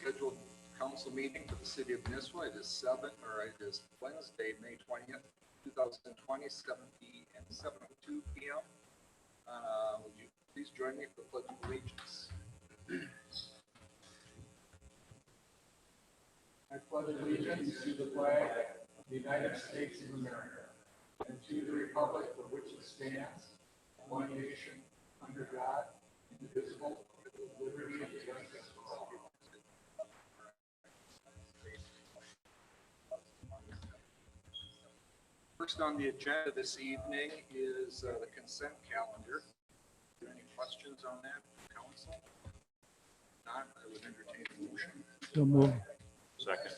scheduled council meeting for the city of Nisswa. It is Wednesday, May 20th, 2020, 7:02 p.m. Would you please join me for the Pledge of Allegiance? I pledge allegiance to the flag of the United States of America and to the republic for which it stands, one nation, under God, indivisible, with liberty and justice for all. First on the agenda this evening is the consent calendar. Are there any questions on that, council? Not, I would entertain a motion. So move. Second.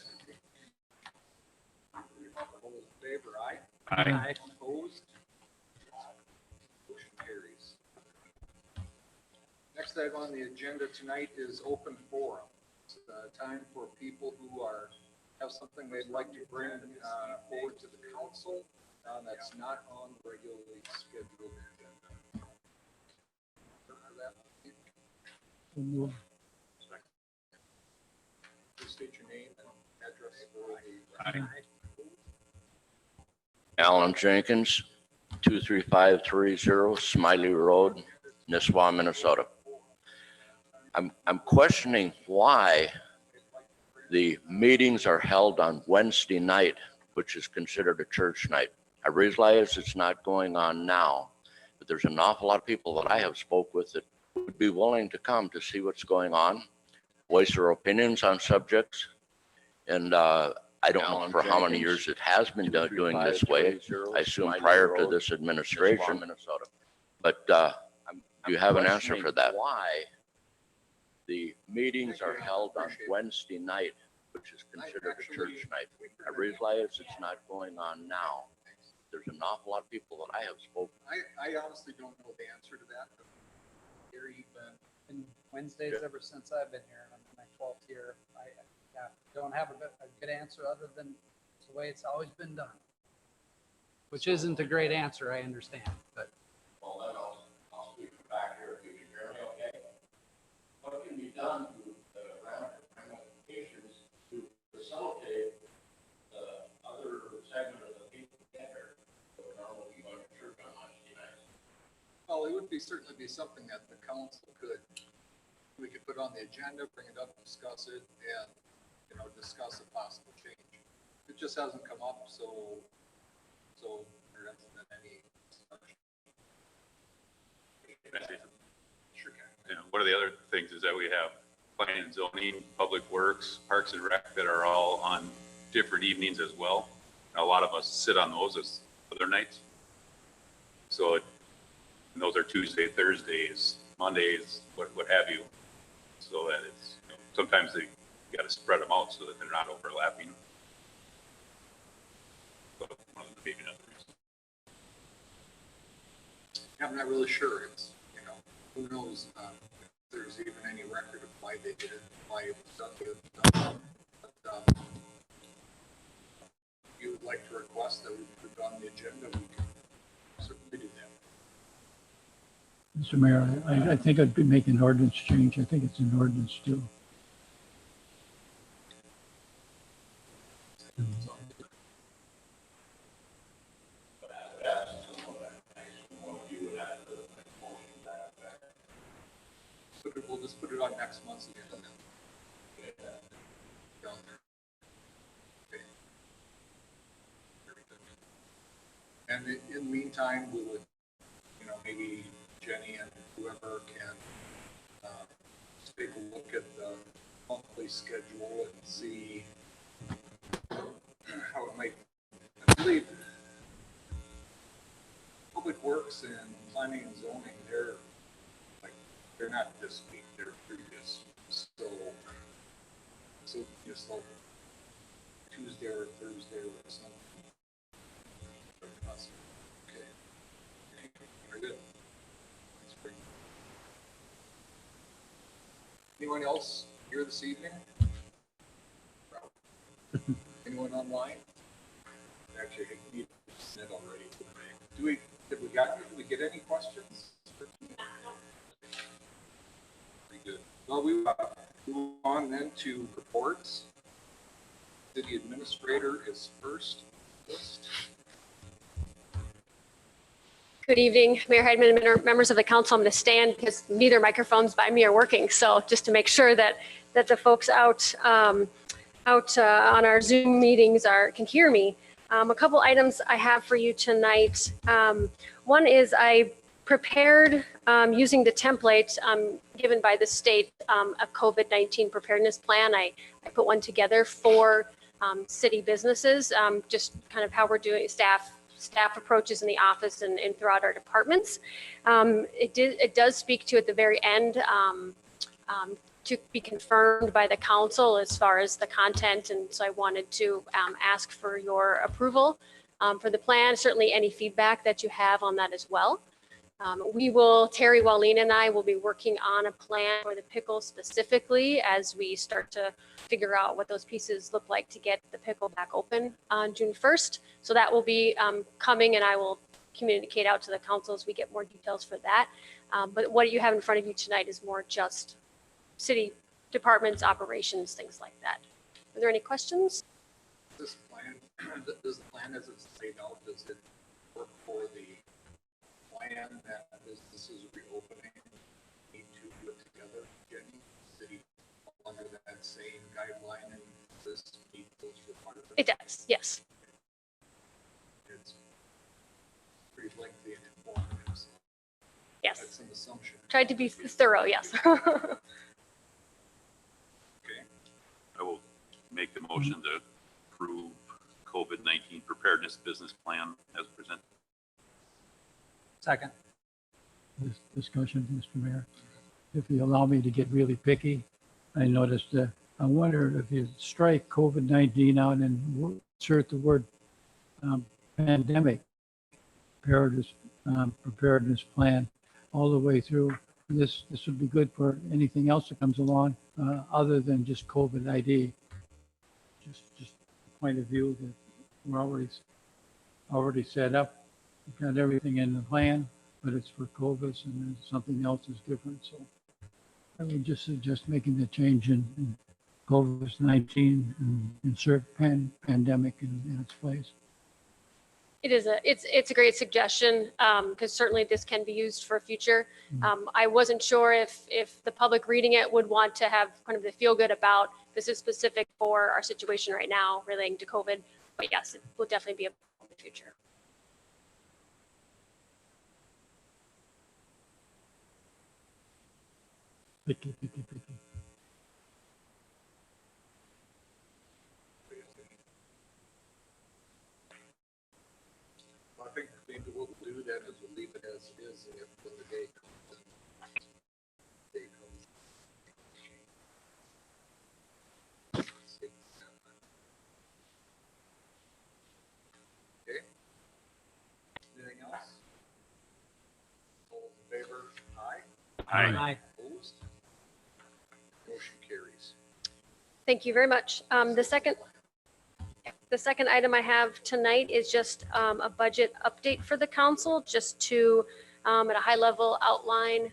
All those in favor, aye? Aye. Opposed? Motion carries. Next item on the agenda tonight is open forum. It's time for people who have something they'd like to bring forward to the council that's not on the regularly scheduled agenda. So move. Please state your name and address for the. Alan Jenkins, 23530 Smiley Road, Nisswa, Minnesota. I'm questioning why the meetings are held on Wednesday night, which is considered a church night. I realize it's not going on now, but there's an awful lot of people that I have spoke with that would be willing to come to see what's going on, voice their opinions on subjects. And I don't know for how many years it has been doing this way. I assume prior to this administration, but do you have an answer for that? Why the meetings are held on Wednesday night, which is considered a church night? I realize it's not going on now. There's an awful lot of people that I have spoken. I honestly don't know the answer to that. Gary, you've been And Wednesdays ever since I've been here, and I'm in my 12th year. I don't have a good answer other than it's the way it's always been done, which isn't a great answer, I understand, but. Well, then I'll speak back here if you can hear me okay. What can be done to the ramifications to facilitate the other segment of the people together that would normally go to church on Wednesday night? Well, it would certainly be something that the council we could put on the agenda, bring it up, discuss it, and, discuss a possible change. It just hasn't come up, so there hasn't been any discussion. Sure can. Yeah, one of the other things is that we have planning and zoning, public works, parks and rec that are all on different evenings as well. And a lot of us sit on those as other nights. So and those are Tuesday, Thursdays, Mondays, what have you. So that it's, sometimes you got to spread them out so that they're not overlapping. So one of the maybe another reason. I'm not really sure. It's, who knows if there's even any record of why they did it, why it was done. But if you would like to request that we put it on the agenda, we can certainly do that. Mr. Mayor, I think I'd be making an ordinance change. I think it's an ordinance too. We'll just put it on next month's agenda. Down there. Okay. Very good. And in the meantime, we would, maybe Jenny and whoever can take a look at the monthly schedule and see how it might. I believe Public Works and Planning and Zoning, they're not this week, they're previous. So just like Tuesday or Thursday or something. Okay. Very good. Thanks, Brady. Anyone else here this evening? Anyone online? Actually, I need to send already. Did we get any questions? Pretty good. Well, Move on then to reports. City administrator is first. List. Good evening, Mayor Heidman and members of the council. I'm going to stand because neither microphones by me are working. So just to make sure that the folks out on our Zoom meetings can hear me. A couple items I have for you tonight. One is I prepared using the template given by the state a COVID-19 preparedness plan. I put one together for city businesses, just kind of how we're doing staff approaches in the office and throughout our departments. It does speak to at the very end to be confirmed by the council as far as the content, and so I wanted to ask for your approval for the plan. Certainly any feedback that you have on that as well. Terry Wallin and I will be working on a plan for the pickle specifically as we start to figure out what those pieces look like to get the pickle back open on June 1st. So that will be coming, and I will communicate out to the council as we get more details for that. But what you have in front of you tonight is more just city departments, operations, things like that. Are there any questions? This plan, does the plan as it's laid out, does it work for the plan that businesses reopening need to do it together? Jenny, city under that same guideline and this meet those requirements? It does, yes. It's pretty lengthy and informative. So Yes. that's an assumption. Tried to be thorough, yes. Okay. I will make the motion to approve COVID-19 preparedness business plan as presented. Second. This discussion, Mr. Mayor. If you allow me to get really picky, I noticed that I wonder if you strike COVID-19 out and insert the word pandemic preparedness plan all the way through. This would be good for anything else that comes along other than just COVID ID. Just a point of view that we're already set up. We've got everything in the plan, but it's for COVID, and then something else is different. So I would just suggest making the change in COVID-19 and insert pandemic in its place. It's a great suggestion because certainly this can be used for future. I wasn't sure if the public reading it would want to have kind of the feel good about this is specific for our situation right now relating to COVID. But yes, it will definitely be in the future. Picky. I think maybe what we'll do then is we'll leave it as is, and if when the day comes, Okay. Anything else? All in favor? Aye. Aye. Opposed? Motion carries. Thank you very much. The second item I have tonight is just a budget update for the council, just to at a high level outline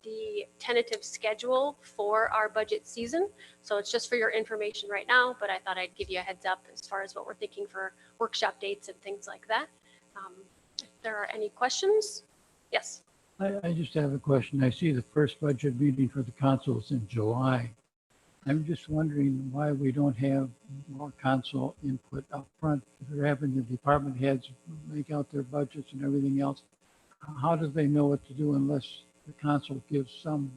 the tentative schedule for our budget season. So it's just for your information right now, but I thought I'd give you a heads up as far as what we're thinking for workshop dates and things like that. If there are any questions, yes. I just have a question. I see the first budget meeting for the council is in July. I'm just wondering why we don't have more council input up front. If they're having the department heads make out their budgets and everything else, how do they know what to do unless the council gives some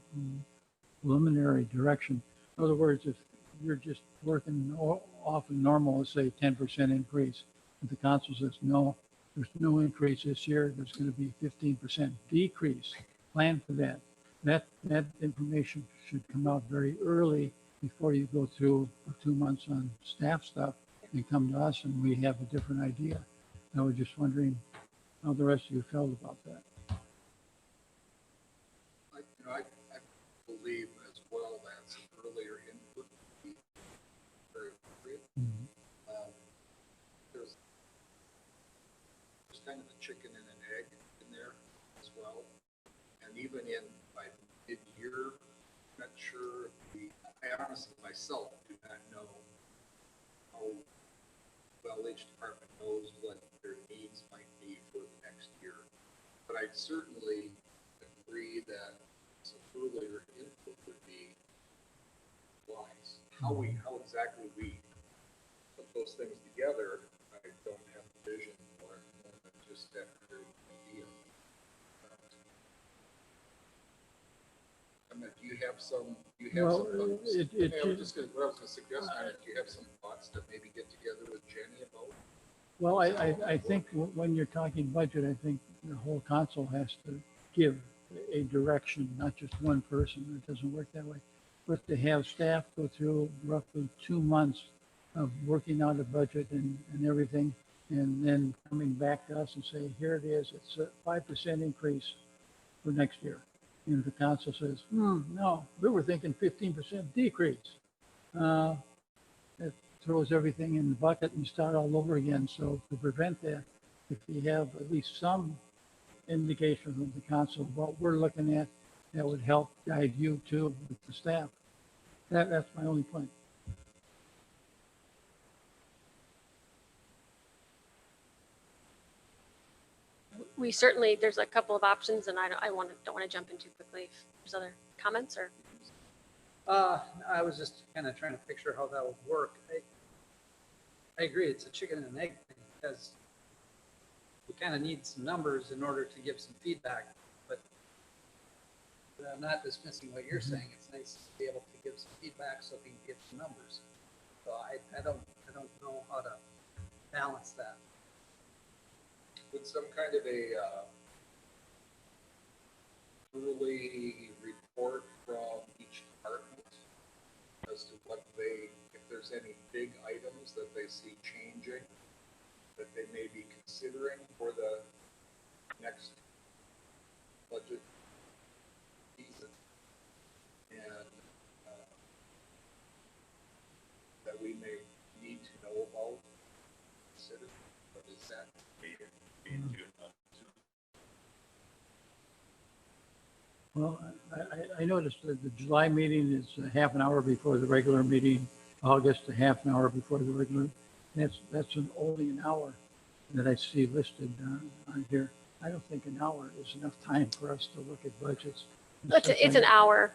preliminary direction? In other words, if you're just working off a normal, let's say 10% increase, and the council says, no, there's no increase this year, there's going to be 15% decrease, plan for that. That information should come out very early before you go through 2 months on staff stuff and come to us and we have a different idea. I was just wondering how the rest of you felt about that. I believe as well that some earlier input would be very appropriate. There's kind of a chicken and an egg in there as well. And even by mid-year, I'm not sure if the honest, myself, do not know how well each department knows what their needs might be for the next year. But I'd certainly agree that some earlier input would be wise. How exactly we put those things together, I don't have a vision for it, I just have an idea. I mean, do you have some, Well, thoughts? it- I was just gonna, what I was gonna suggest, do you have some thoughts to maybe get together with Jenny about? Well, I think when you're talking budget, I think the whole council has to give a direction, not just one person. It doesn't work that way. But to have staff go through roughly 2 months of working out a budget and everything, and then coming back to us and say, here it is, it's a 5% increase for next year. And if the council says, no, we were thinking 15% decrease. It throws everything in the bucket and start all over again. So to prevent that, if you have at least some indication from the council of what we're looking at, that would help guide you too with the staff. That's my only point. We certainly, there's a couple of options and I don't want to jump in too quickly. If there's other comments or? I was just kind of trying to picture how that would work. I agree, it's a chicken and egg thing because we kind of need some numbers in order to give some feedback, but I'm not dismissing what you're saying. It's nice to be able to give some feedback so we can get some numbers. So I don't know how to balance that. Would some kind of a early report from each department as to what if there's any big items that they see changing, that they may be considering for the next budget season, and that we may need to know about, consider, what is that? Well, I noticed that the July meeting is a half an hour before the regular meeting, August a half an hour before the regular. That's only an hour that I see listed on here. I don't think an hour is enough time for us to look at budgets. It's an hour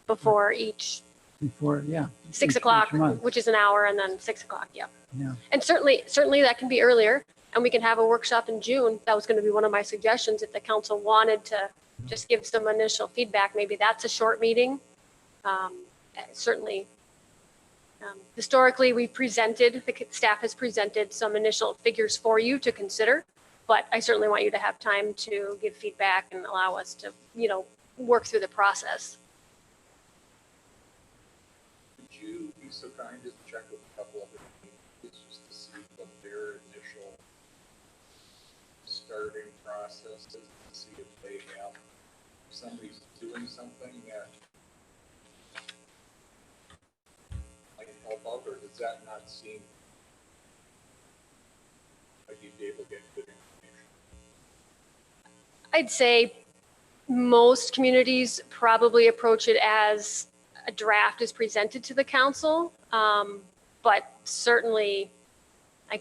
before each Before, yeah. 6 each o'clock, month. which is an hour, and then 6 o'clock. Yep. Yeah. And certainly that can be earlier, and we can have a workshop in June. That was going to be one of my suggestions. If the council wanted to just give some initial feedback, maybe that's a short meeting. Certainly, historically, the staff has presented some initial figures for you to consider, but I certainly want you to have time to give feedback and allow us to, work through the process. Would you be so kind as to check with a couple of communities just to see what their initial starting process is, to see if they have, if somebody's doing something that might help out, or does that not seem like you'd be able to get good information? I'd say most communities probably approach it as a draft is presented to the council. But certainly we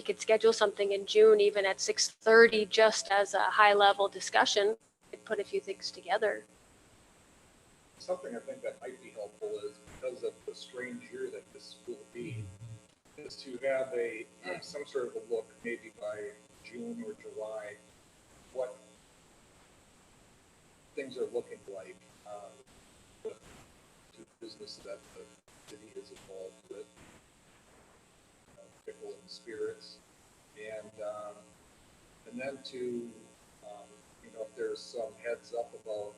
could schedule something in June, even at 6:30, just as a high level discussion. Could put a few things together. Something I think that might be helpful is, because of the strange year that this will be, is to have some sort of a look, maybe by June or July, what things are looking like with the business that the city is involved with, pickle and spirits, and then to if there's some heads up about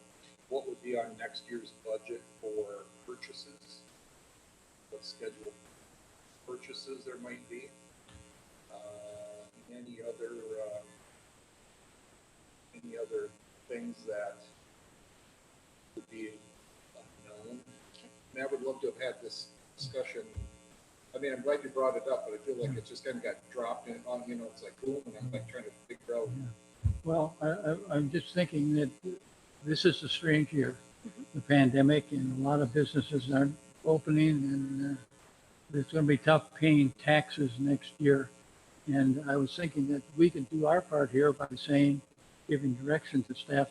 what would be on next year's budget for purchases, what scheduled purchases there might be, any other things that would be unknown. And I would love to have had this discussion. I mean, I'm glad you brought it up, but I feel like it just kind of got dropped in on, it's like boom, and I'm like trying to figure out. Well, I'm just thinking that this is a strange year. the pandemic and a lot of businesses aren't opening and it's going to be tough paying taxes next year. And I was thinking that we could do our part here by saying, giving direction to staff,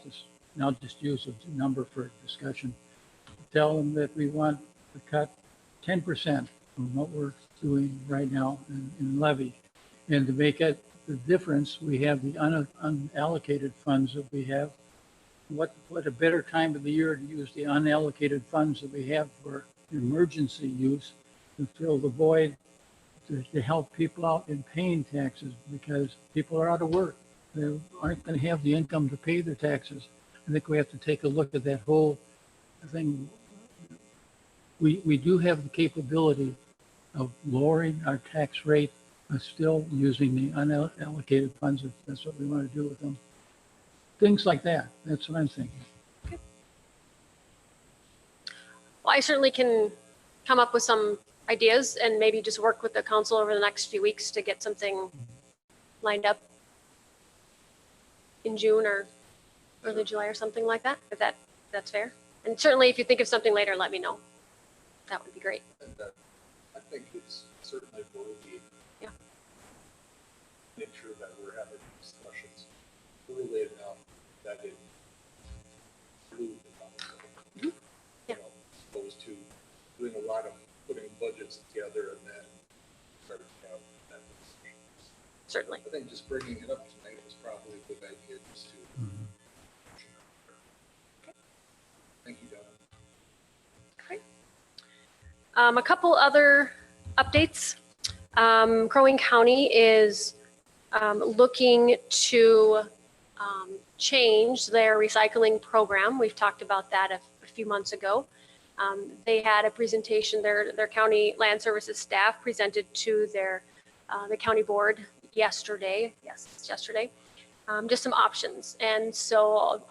now just use a number for discussion. Tell them that we want to cut 10% from what we're doing right now in levy. And to make it the difference, we have the unallocated funds that we have. What a better time of the year to use the unallocated funds that we have for emergency use to fill the void, to help people out in paying taxes because people are out of work. They aren't going to have the income to pay their taxes. I think we have to take a look at that whole thing. We do have the capability of lowering our tax rate, but still using the unallocated funds if that's what we want to do with them. Things like that. That's what I'm thinking. Well, I certainly can come up with some ideas and maybe just work with the council over the next few weeks to get something lined up in June or early July or something like that, if that's fair. And certainly if you think of something later, let me know. That would be great. And I think it's certainly worthy. Yeah. Make sure that we're having discussions early enough that it includes the conversation. Yeah. You know, opposed to doing a lot of putting budgets together and then starting to have that discussion. Certainly. I think just bringing it up tonight was probably a good idea just to. Thank you, Donna. A couple other updates. Crow Wing County is looking to change their recycling program. We've talked about that a few months ago. They had a presentation, their county land services staff presented to the county board yesterday. Yes, it's yesterday. Just some options. And so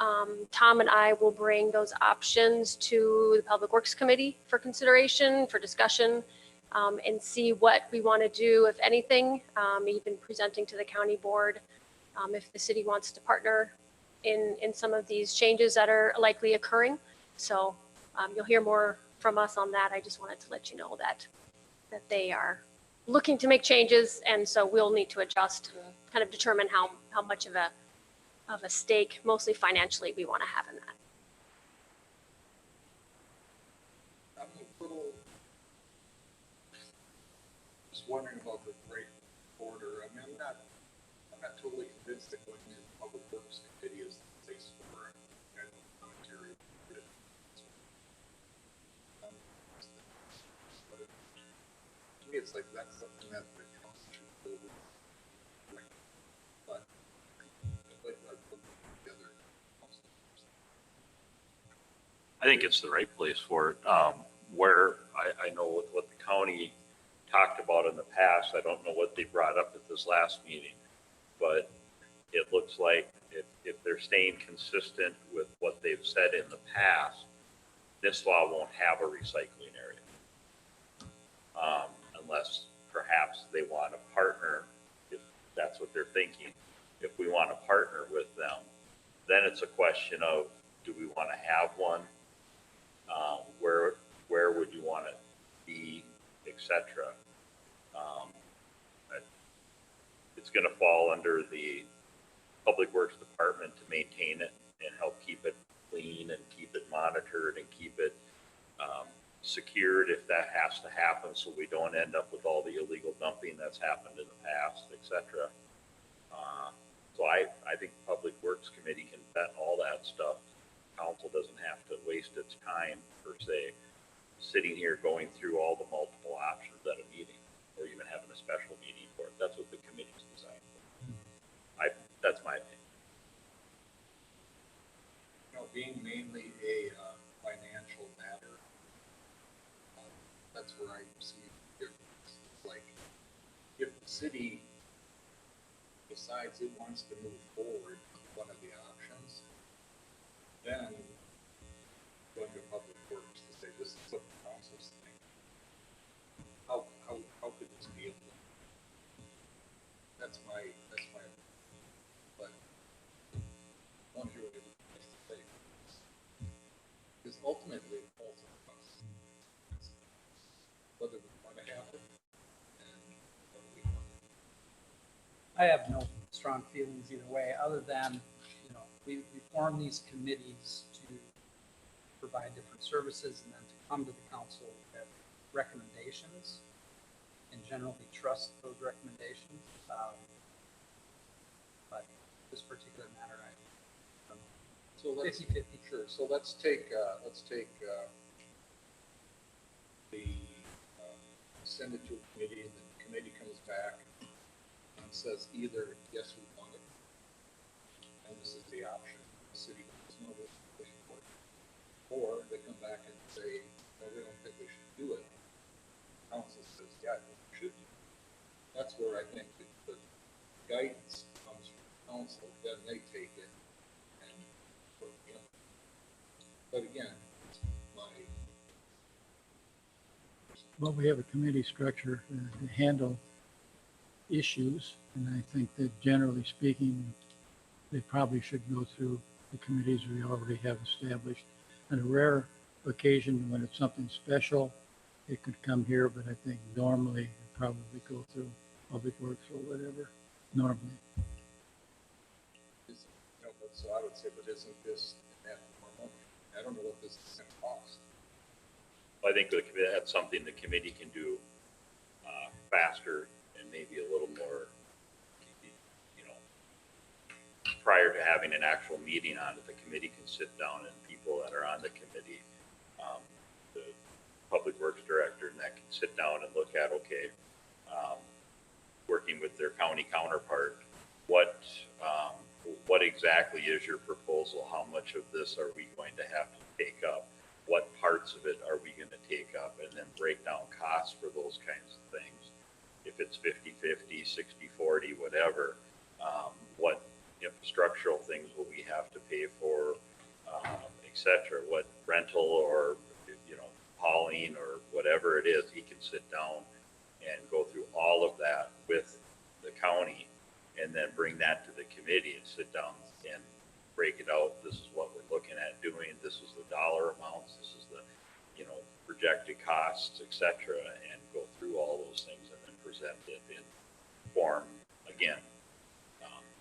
Tom and I will bring those options to the Public Works Committee for consideration, for discussion, and see what we want to do, if anything, even presenting to the county board if the city wants to partner in some of these changes that are likely occurring. So you'll hear more from us on that. I just wanted to let you know that they are looking to make changes, and so we'll need to adjust and kind of determine how much of a stake, mostly financially, we want to have in that. I'm a little just wondering about the break order. I mean, I'm not totally convinced that going to the Public Works Committee is the place for an commentary. But to me, it's like that's something that the council should do. But together. I think it's the right place for it. Where I know what the county talked about in the past, I don't know what they brought up at this last meeting, but it looks like if they're staying consistent with what they've said in the past, this law won't have a recycling area. Unless perhaps they want to partner, if that's what they're thinking. If we want to partner with them, then it's a question of, do we want to have one? Where would you want it to be, etc. It's going to fall under the Public Works Department to maintain it and help keep it clean and keep it monitored and keep it secured if that has to happen, so we don't end up with all the illegal dumping that's happened in the past, etc. So I think the Public Works Committee can vet all that stuff. Council doesn't have to waste its time, per se, sitting here going through all the multiple options at a meeting, or even having a special meeting for it. That's what the committee's designed for. That's my opinion. You know, being mainly a financial matter, that's where I see the difference. Like, if the city decides it wants to move forward with one of the options, then going to Public Works to say, this is what the council's thinking. How could this be? That's my, but I want to hear what everybody has to say. Because I have no strong feelings either way, other than, we form these committees to provide different services and then to come to the council with recommendations. In general, we trust those recommendations. But this particular matter, I don't know. So let's, 50-50. sure, so let's take, send it to a committee, and the committee comes back and says either, yes, we want it, and this is the option, the city goes, no, we should work. Or they come back and say, no, we don't think we should do it. Council says, yeah, we should. That's where I think the guidance comes from council, then they take it and put it in. But again, it's my. Well, we have a committee structure to handle issues, and I think that generally speaking, they probably should go through the committees we already have established. On a rare occasion, when it's something special, it could come here, but I think normally it probably go through Public Works or whatever, normally. So I would say, but isn't this that more money? I don't know what this is going to cost. I think that's something the committee can do faster and maybe a little more, prior to having an actual meeting on it, the committee can sit down and people that are on the committee, the public works director, and that can sit down and look at, okay, working with their county counterpart, what exactly is your proposal? How much of this are we going to have to take up? What parts of it are we going to take up? And then break down costs for those kinds of things. If it's 50-50, 60-40, whatever, what infrastructural things will we have to pay for, et cetera? What rental or, hauling or whatever it is, he can sit down and go through all of that with the county and then bring that to the committee and sit down and break it out. This is what we're looking at doing. This is the dollar amounts. This is the, projected costs, et cetera, and go through all those things and then present it in form again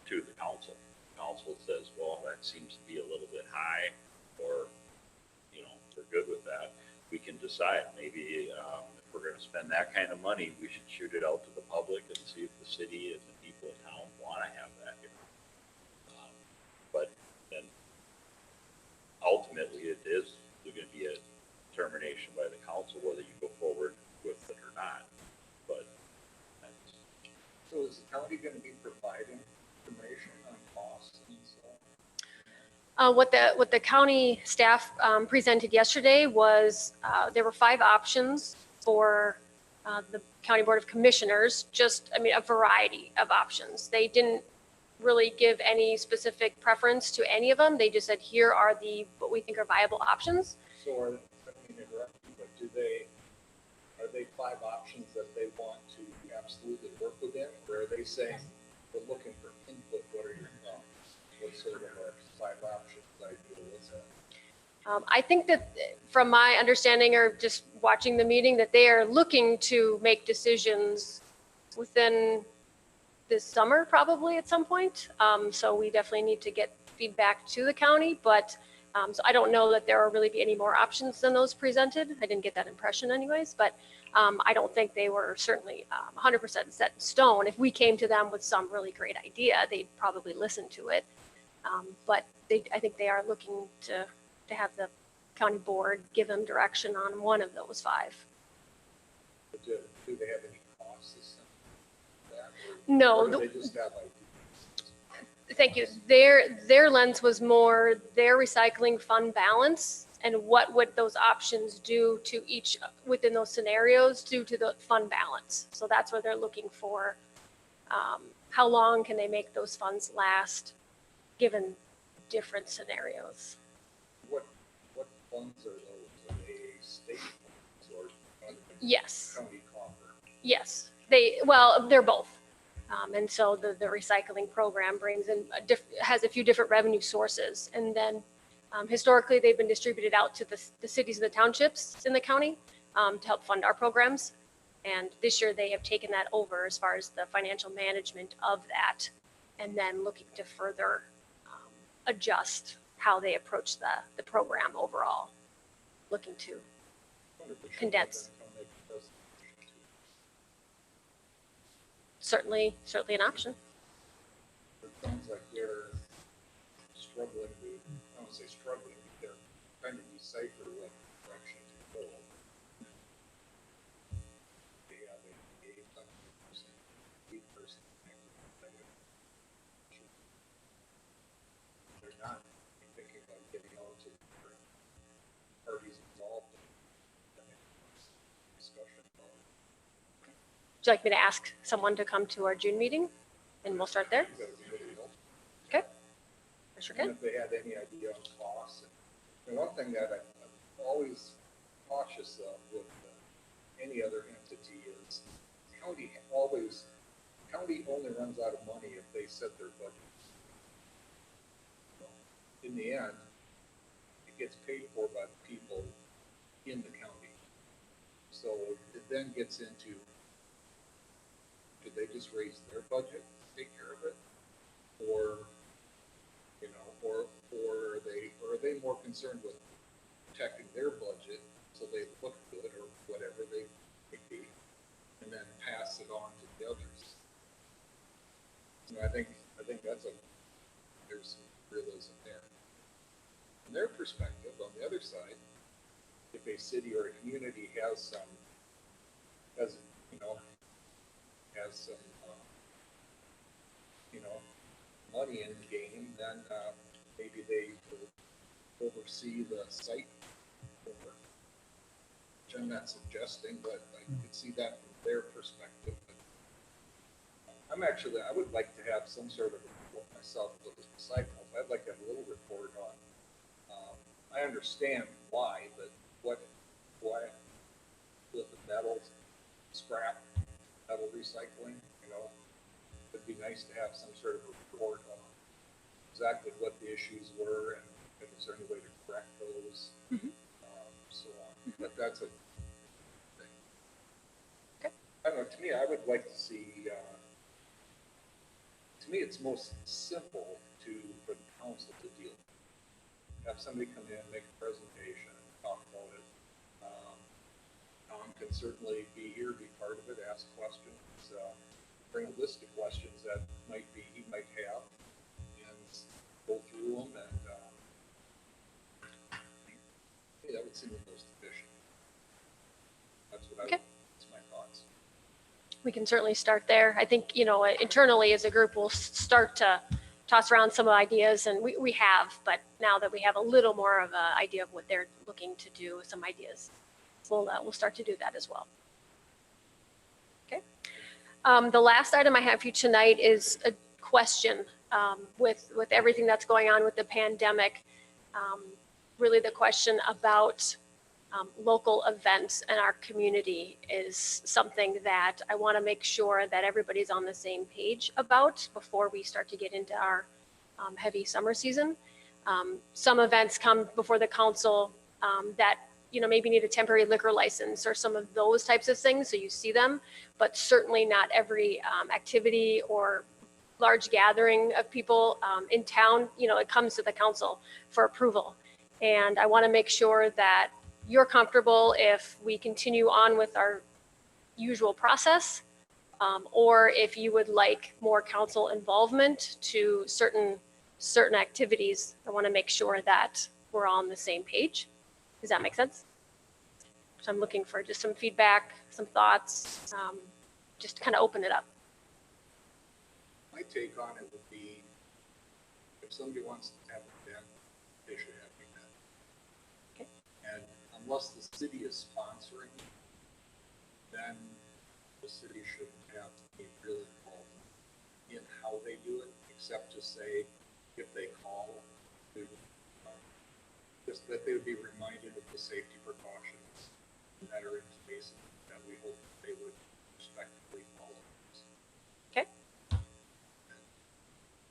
to the council. Council says, well, that seems to be a little bit high, or, we're good with that. We can decide maybe if we're going to spend that kind of money, we should shoot it out to the public and see if the city and the people in town want to have that here. But then ultimately it is going to be a determination by the council whether you go forward with it or not. But so is the county going to be providing information on costs and so on? What the county staff presented yesterday was there were 5 options for the County Board of Commissioners, a variety of options. They didn't really give any specific preference to any of them. They just said, here are what we think are viable options. So I don't mean to interrupt you, but are they 5 options that they want to absolutely work within? Or are they saying, we're looking for input, what are your thoughts? What sort of our 5 options ideal is that? I think that from my understanding or just watching the meeting, that they are looking to make decisions within this summer, probably at some point. So we definitely need to get feedback to the county, but so I don't know that there will really be any more options than those presented. I didn't get that impression anyways, but I don't think they were certainly 100% set in stone. If we came to them with some really great idea, they'd probably listen to it. But I think they are looking to have the county board give them direction on one of those 5. But do they have any costs? No. Or do they just have ideas? Thank you. Their lens was more their recycling fund balance and what would those options do to each within those scenarios due to the fund balance. So that's what they're looking for. How long can they make those funds last given different scenarios? What funds are those? Are they state funds or Yes. county coffer? Yes. They're both. And so the recycling program brings in has a few different revenue sources. And then historically, they've been distributed out to the cities and the townships in the county to help fund our programs. And this year they have taken that over as far as the financial management of that, and then looking to further adjust how they approach the program overall, looking to condense. Certainly an option. It sounds like they're struggling to, I don't say struggling, but they're trying to decipher what direction to go. They have a 8% they're not thinking about getting out to different parties involved in discussion about it. Would you like me to ask someone to come to our June meeting, and we'll start there? Is that anybody else? Okay. Sure And can. if they had any idea on costs. And one thing that I'm always cautious of with any other entity is county only runs out of money if they set their budget. In the end, it gets paid for by the people in the county. So it then gets into, did they just raise their budget, take care of it? Or, you know, or are they more concerned with protecting their budget so they look good or whatever they may be, and then pass it on to the others? And I think there's some realism there. From their perspective, on the other side, if a city or a community has some money in the game, then maybe they will oversee the site work. Which I'm not suggesting, but I could see that from their perspective. But I would like to have some sort of report myself with the cycle. I'd like to have a little report on. I understand why, but why with the metals, scrap, metal recycling, you know, it'd be nice to have some sort of report on exactly what the issues were and if there's any way to correct those, so on. But that's a thing. Okay. I don't know, to me, I would like to see, to me, it's most simple for the council to deal with. Have somebody come in, make a presentation, talk about it. Tom can certainly be here, be part of it, ask questions, bring a list of questions that he might have, and go through them, and that would seem the most efficient. That's what that's my thoughts. We can certainly start there. I think, internally as a group, we'll start to toss around some ideas, and we have, but now that we have a little more of an idea of what they're looking to do, some ideas, we'll start to do that as well. Okay. The last item I have for you tonight is a question with everything that's going on with the pandemic. Really the question about local events in our community is something that I want to make sure that everybody's on the same page about before we start to get into our heavy summer season. Some events come before the council that maybe need a temporary liquor license or some of those types of things, so you see them, but certainly not every activity or large gathering of people in town, it comes to the council for approval. And I want to make sure that you're comfortable if we continue on with our usual process, or if you would like more council involvement to certain activities. I want to make sure that we're all on the same page. Does that make sense? So I'm looking for just some feedback, some thoughts, just to kind of open it up. My take on it would be, if somebody wants to have an event, they should have an event. Okay. And unless the city is sponsoring, then the city shouldn't have to be really involved in how they do it, except to say, if they call, just that they would be reminded of the safety precautions that are in place, that we hope they would respectfully follow. Okay.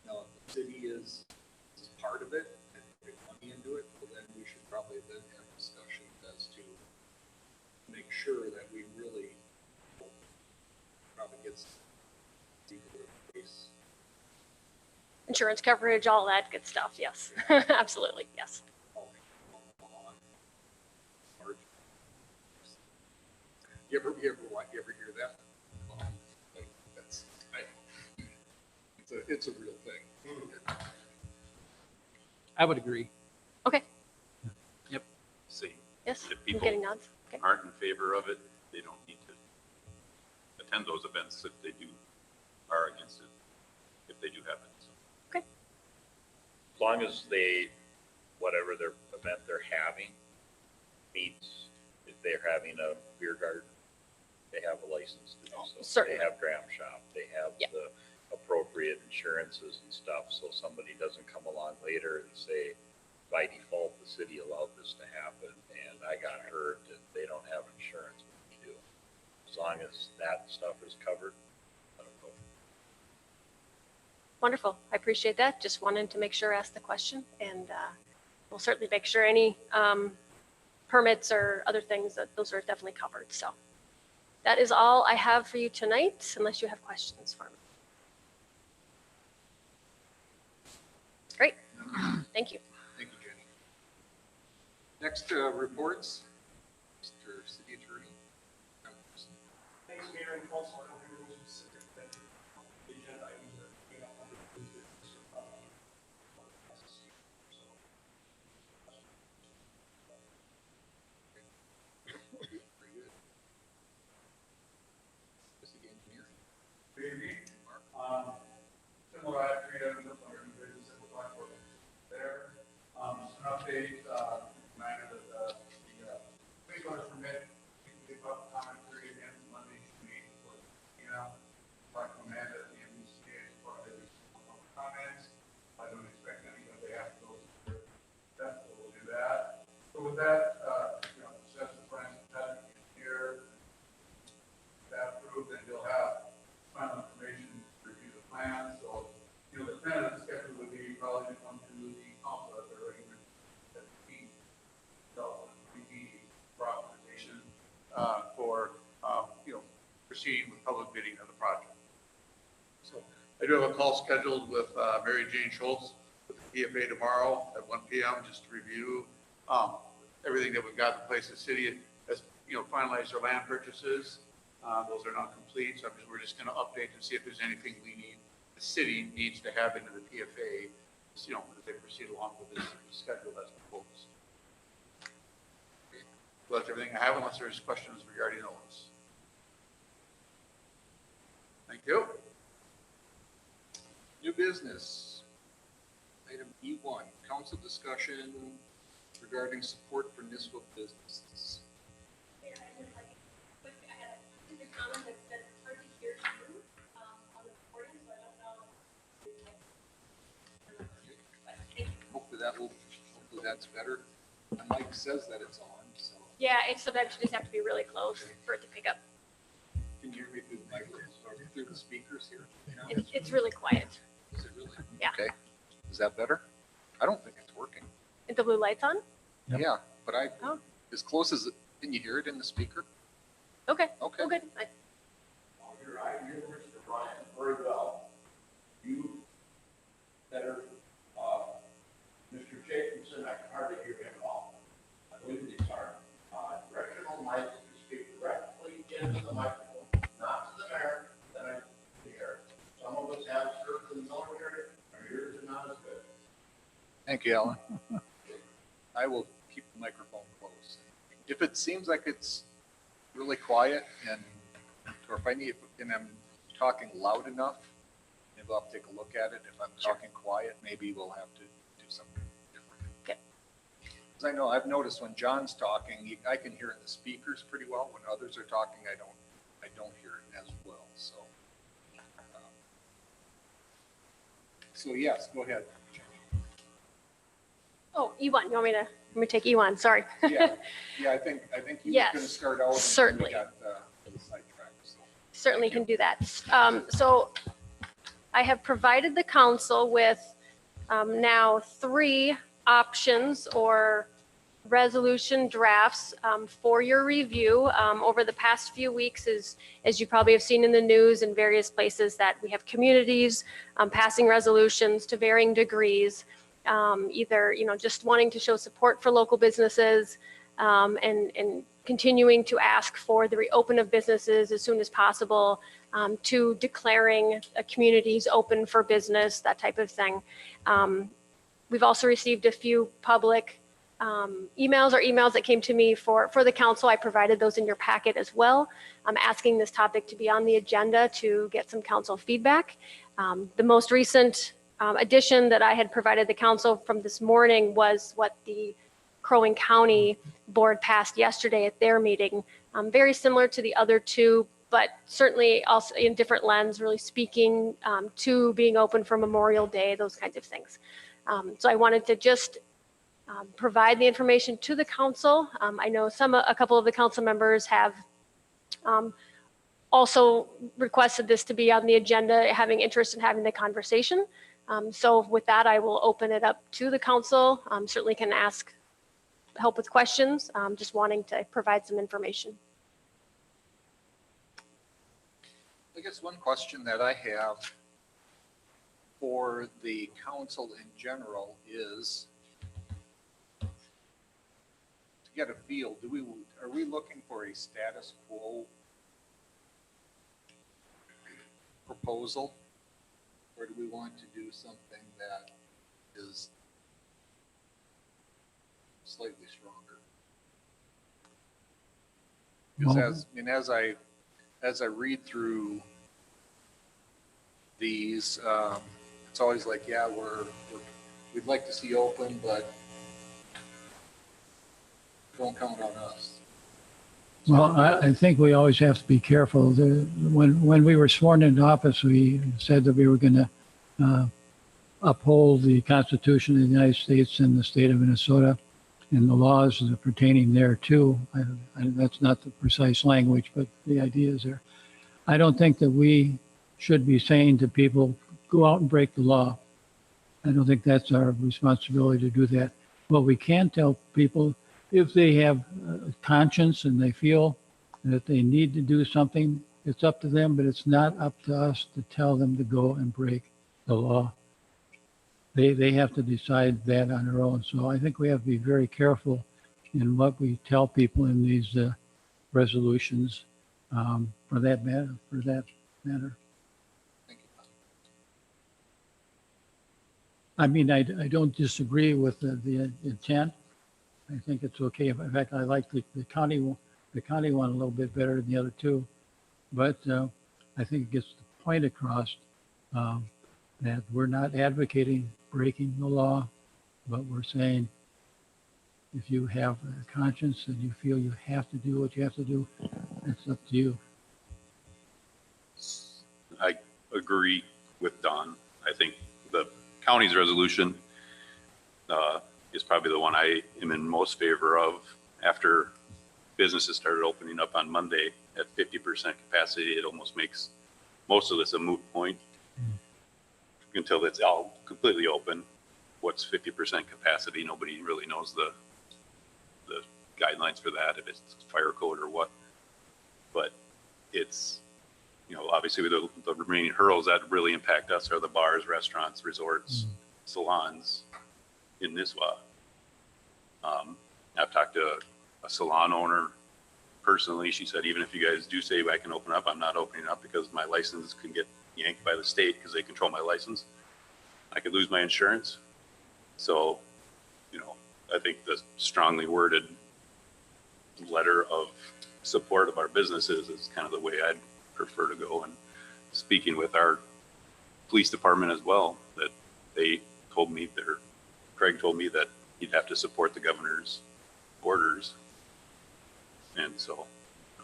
Now, if the city is part of it and putting money into it, well, then we should probably then have discussions as to make sure that we really Insurance coverage, all that good stuff. Yes, absolutely. Yes. You ever hear that? Like, it's a real thing. I would agree. Okay. See, Yes. if I'm people getting nods. Okay. aren't in favor of it, they don't need to attend those events if they are against it, if they do have it. So. As long as they, whatever their event they're having meets, if they're having a beer garden, they have a license to do so. Certainly. They have dram shop, they have Yeah. the appropriate insurances and stuff, so somebody doesn't come along later and say, by default, the city allowed this to happen, and I got hurt, and they don't have insurance, what do you do? As long as that stuff is covered, let them go. Wonderful. I appreciate that. Just wanted to make sure, ask the question, and we'll certainly make sure any permits or other things that those are definitely covered. So that is all I have for you tonight, unless you have questions for me. Great. Thank you. Thank you, Jenny. Next, reports, Mr. City Attorney. Thanks, Mayor and Council. I don't think there was specific agenda items that came up under the business. Pretty good. City Engineer. Maybe. Similar item, under new business that we'll talk about there. Just an update, reminder that the wastewater permit, we can give up comment period and Monday should be for, like Amanda at the MBCA as part of their comments. I don't expect any of the after those, that will do that. So with that, discuss the plans that here, that approved, and you'll have final information to review the plan. So, the tentative schedule would be probably to come to the council at the regular, at the authorization, for, proceeding with public bidding of the project. So I do have a call scheduled with, Mary Jane Schultz with the PFA tomorrow at 1 PM, just to review, everything that we've got in place. The city has, finalized their land purchases. Those are not complete, so we're just going to update and see if there's anything the city needs to have into the PFA, as they proceed along with this schedule that's proposed. So that's everything I have, unless there's questions regarding those. Thank you. New business. Item E1, council discussion regarding support for NISWA businesses. Hopefully that's better. And Mike says that it's on, so. Yeah, it's sometimes you just have to be really close for it to pick up. Can you hear me through the microphone, or through the speakers here? It's really quiet. Is it really? Yeah. Okay. Is that better? I don't think it's working. The blue light's on? Yep. Yeah, but Oh. as close as, can you hear it in the speaker? Okay. Okay. Oh, good. You're right, you're Mr. Brian, very well. You better, Mr. Jacobson, I can hardly hear him at all. I believe it's hard. Directional mic, you speak directly into the microphone, not to the mayor, then I can hear. Some of us have served in the military, our ears are not as good. Thank you, Alan. I will keep the microphone close. If it seems like it's really quiet or if I need, and I'm talking loud enough, maybe I'll take a look at it. If I'm talking quiet, maybe we'll have to do something different. Okay. Because I know, I've noticed when John's talking, I can hear in the speakers pretty well. When others are talking, I don't hear it as well, so. So yes, go ahead. Oh, E1. You want me to take E1? Sorry. Yeah, I think you were Yes, going to start out. And certainly. we got sidetracked, so. Certainly can do that. So I have provided the council with now 3 options or resolution drafts for your review. Over the past few weeks, as you probably have seen in the news in various places, that we have communities passing resolutions to varying degrees, either just wanting to show support for local businesses and continuing to ask for the reopen of businesses as soon as possible, to declaring communities open for business, that type of thing. We've also received a few public emails that came to me for the council. I provided those in your packet as well. I'm asking this topic to be on the agenda to get some council feedback. The most recent addition that I had provided the council from this morning was what the Crow Wing County board passed yesterday at their meeting. Very similar to the other two, but certainly also in different lens, really speaking to being open for Memorial Day, those kinds of things. So I wanted to just provide the information to the council. I know a couple of the council members have also requested this to be on the agenda, having interest in having the conversation. So with that, I will open it up to the council. Certainly can help with questions, just wanting to provide some information. I guess one question that I have for the council in general is to get a feel, are we looking for a status quo proposal? Or do we want to do something that is slightly stronger? Because as I read through these, it's always like, yeah, we'd like to see open, but don't count on us. Well, I think we always have to be careful. When we were sworn into office, we said that we were going to uphold the Constitution of the United States and the state of Minnesota and the laws that are pertaining there too. That's not the precise language, but the idea is there. I don't think that we should be saying to people, go out and break the law. I don't think that's our responsibility to do that. What we can tell people, if they have a conscience and they feel that they need to do something, it's up to them, but it's not up to us to tell them to go and break the law. They have to decide that on their own. So I think we have to be very careful in what we tell people in these resolutions for that matter. Thank you. I mean, I don't disagree with the intent. I think it's okay. In fact, I like the county one a little bit better than the other two. But I think it gets the point across that we're not advocating breaking the law, but we're saying if you have a conscience and you feel you have to do what you have to do, it's up to you. I agree with Don. I think the county's resolution is probably the one I am in most favor of. After businesses started opening up on Monday at 50% capacity, it almost makes most of this a moot point until it's all completely open. What's 50% capacity? Nobody really knows the guidelines for that, if it's fire code or what. But it's, obviously with the remaining hurdles that really impact us are the bars, restaurants, resorts, salons in Nisswa. I've talked to a salon owner personally. She said, even if you guys do say I can open up, I'm not opening up because my license can get yanked by the state because they control my license. I could lose my insurance. So, I think the strongly worded letter of support of our businesses is kind of the way I'd prefer to go. And speaking with our police department as well, that they told me Craig told me that he'd have to support the governor's orders. And so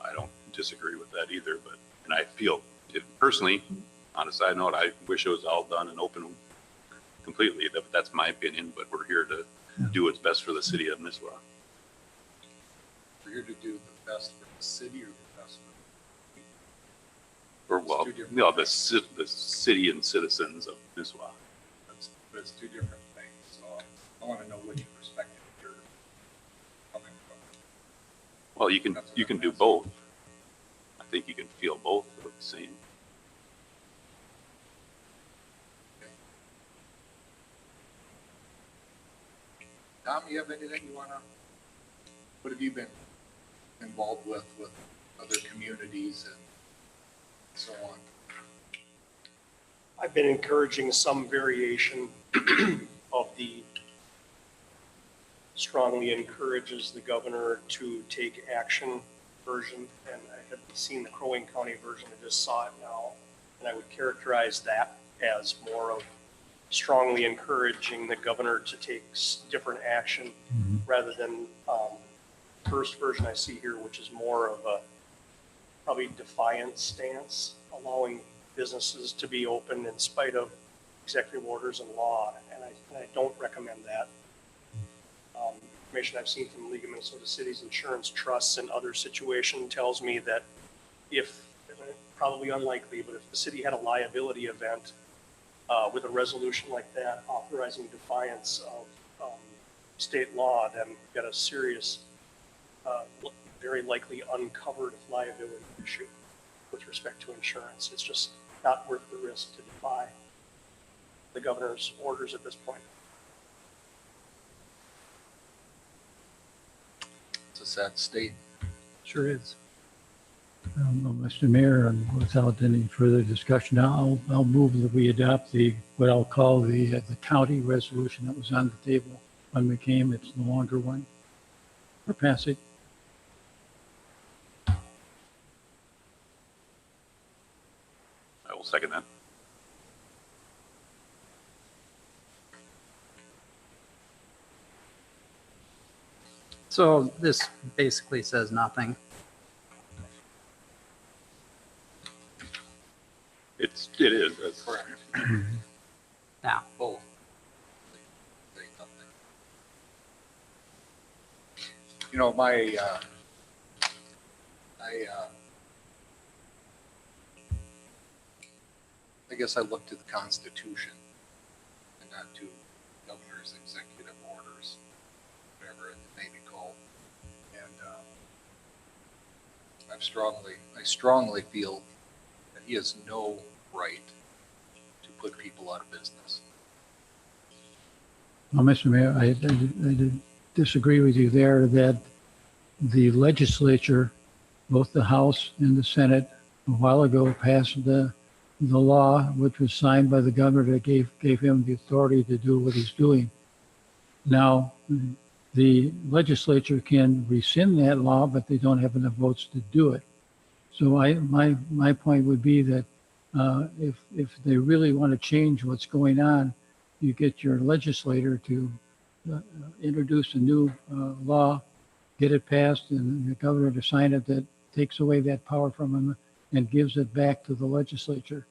I don't disagree with that either, and I feel personally, on a side note, I wish it was all done and open completely. That's my opinion, but we're here to do what's best for the city of Nisswa. We're here to do the best for the city or the best Or the city and citizens of Nisswa. That's two different things. So I want to know which perspective you're Well, you can do both. I think you can feel both of the same. Tom, you have anything you wanna, what have you been involved with other communities and so on? I've been encouraging some variation of the strongly encourages the governor to take action version. And I had seen the Crow Wing County version. I just saw it now. And I would characterize that as more of strongly encouraging the governor to take different action rather than first version I see here, which is more of a probably defiant stance, allowing businesses to be open in spite of executive orders and law, and I don't recommend that. Information I've seen from the League of Minnesota Cities Insurance Trusts and other situation tells me that if, probably unlikely, but if the city had a liability event with a resolution like that authorizing defiance of state law, then we've got a serious, very likely uncovered liability issue with respect to insurance. It's just not worth the risk to defy the governor's orders at this point. It's a sad state. Sure is. Mr. Mayor, and without any further discussion, I'll move that we adopt what I'll call the county resolution that was on the table when we came. It's no longer one. Or pass it. I will second that. So this basically says nothing. It is. That's Correct. Yeah. Both. Say nothing. You know, I guess I look to the Constitution and not to governor's executive orders, whatever it may be called. And I strongly feel that he has no right to put people out of business. Well, Mr. Mayor, I disagree with you there that the legislature, both the House and the Senate, a while ago passed the law, which was signed by the governor that gave him the authority to do what he's doing. Now, the legislature can rescind that law, but they don't have enough votes to do it. So my point would be that if they really want to change what's going on, you get your legislator to introduce a new law, get it passed, and the governor to sign it that takes away that power from him and gives it back to the legislature.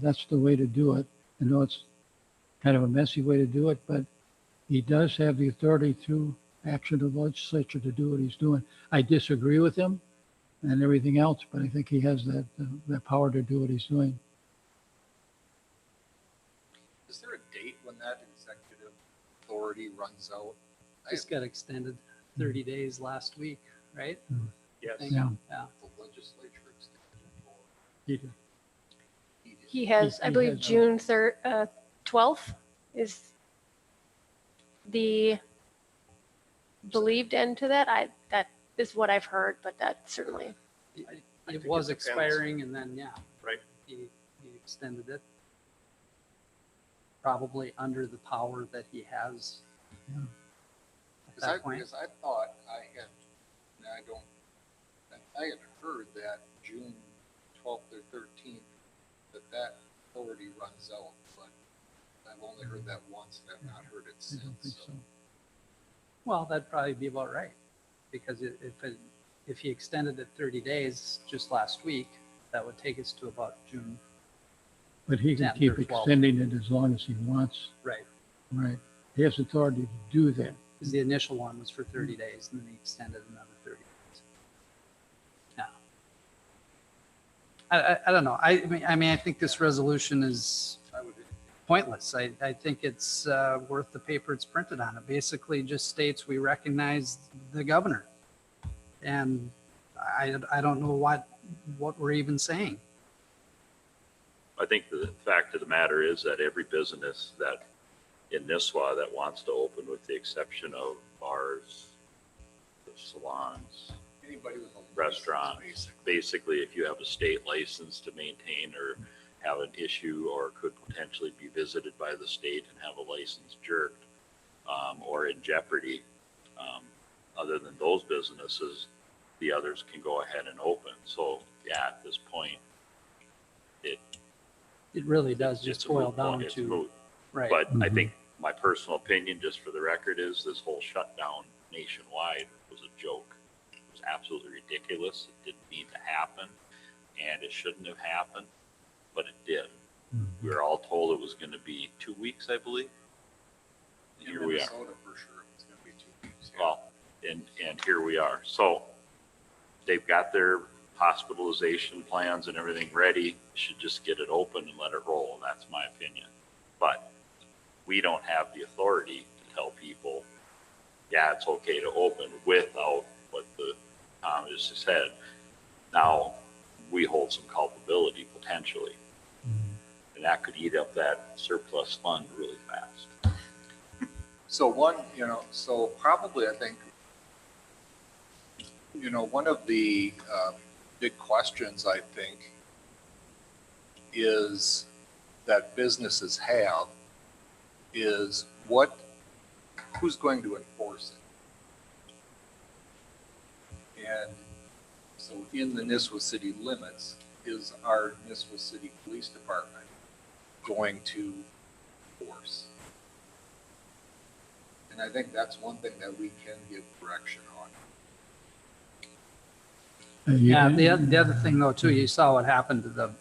That's the way to do it. I know it's kind of a messy way to do it, but he does have the authority through action of the legislature to do what he's doing. I disagree with him and everything else, but I think he has that power to do what he's doing. Is there a date when that executive authority runs out? This got extended 30 days last week, right? Yes. Yeah. Yeah. The legislature extended it for. He did. He has, I He believe, has, June 12th is the believed end to that. That is what I've heard, but that certainly. I It think was it depends. expiring and then, yeah. Right. He extended it. Probably under the power that he has. Yeah. At that point. Because I thought I had heard that June 12th or 13th, that authority runs out, but I've only heard that once and I've not heard it I don't think since. so. Well, that'd probably be about right. Because if he extended it 30 days just last week, that would take us to about June. But he can 10th keep or 12th. extending it as long as he wants. Right. Right. He has authority to do that. Because the initial one was for 30 days and then he extended another 30 days. Yeah. I don't know. I mean, I think this resolution is pointless. I think it's worth the paper it's printed on. It basically just states we recognize the governor. And I don't know what we're even saying. I think the fact of the matter is that every business that in Nisswa that wants to open, with the exception of bars, the salons, Anybody with a license, restaurants, basically, if you have a state license to maintain or have an issue or could potentially be visited by the state and have a license jerked, or in jeopardy, other than those businesses, the others can go ahead and open. So yeah, at this point, It really does it's just a boil moot down point. It's to, moot. right. But I think my personal opinion, just for the record, is this whole shutdown nationwide was a joke. It was absolutely ridiculous. It didn't need to happen, and it shouldn't have happened, but it did. We were all told it was going to be 2 weeks, I believe. And in here we are. Minnesota for sure, it's gonna be 2 weeks. Well, and here we are. So they've got their hospitalization plans and everything ready. Should just get it open and let it roll. That's my opinion. But we don't have the authority to tell people, yeah, it's okay to open without what the Tom just said. Now, we hold some culpability potentially. And that could eat up that surplus fund really fast. So so probably I think, one of the big questions I think is that businesses have is who's going to enforce it? And so in the Nisswa city limits, is our Nisswa City Police Department going to enforce? And I think that's one thing that we can give direction on. Yeah, the other thing though too, you saw what happened to the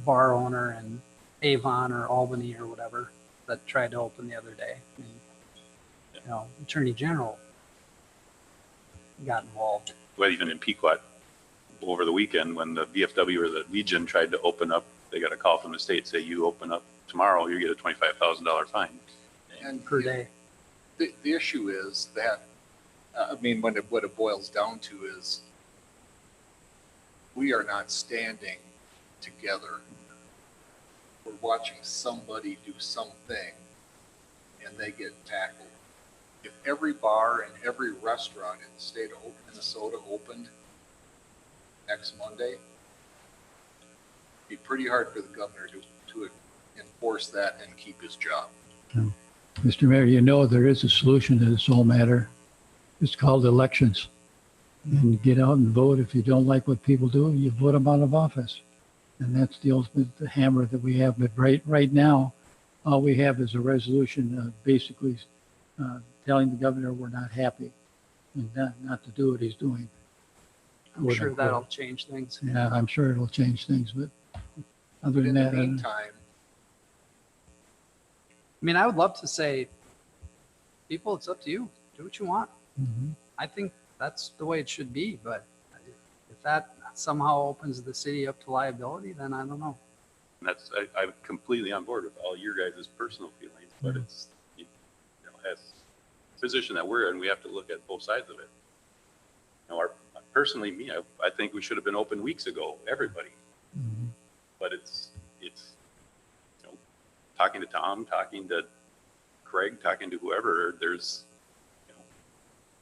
bar owner in Avon or Albany or whatever that tried to open the other day. I mean, Attorney General got involved. Well, even in Pequot, over the weekend, when the VFW or the Legion tried to open up, they got a call from the state, say, you open up tomorrow, you get a $25,000 fine. And Per day. The issue is that, what it boils down to is we are not standing together. We're watching somebody do something and they get tackled. If every bar and every restaurant in the state of Minnesota opened next Monday, it'd be pretty hard for the governor to enforce that and keep his job. Mr. Mayor, there is a solution to this whole matter. It's called elections. And get out and vote. If you don't like what people do, you vote them out of office. And that's the ultimate hammer that we have. But right now, all we have is a resolution basically telling the governor we're not happy and not to do what he's doing. I'm sure that'll change things. Yeah, I'm sure it'll change things. But other But in than the that, meantime, I mean, I would love to say, people, it's up to you. Do what you want. Mhm. I think that's the way it should be, but if that somehow opens the city up to liability, then I don't know. And I'm completely on board with all your guys' personal feelings, but it's, as a position that we're in, we have to look at both sides of it. Personally, I think we should have been open weeks ago, everybody. Mhm. But it's talking to Tom, talking to Craig, talking to whoever, there's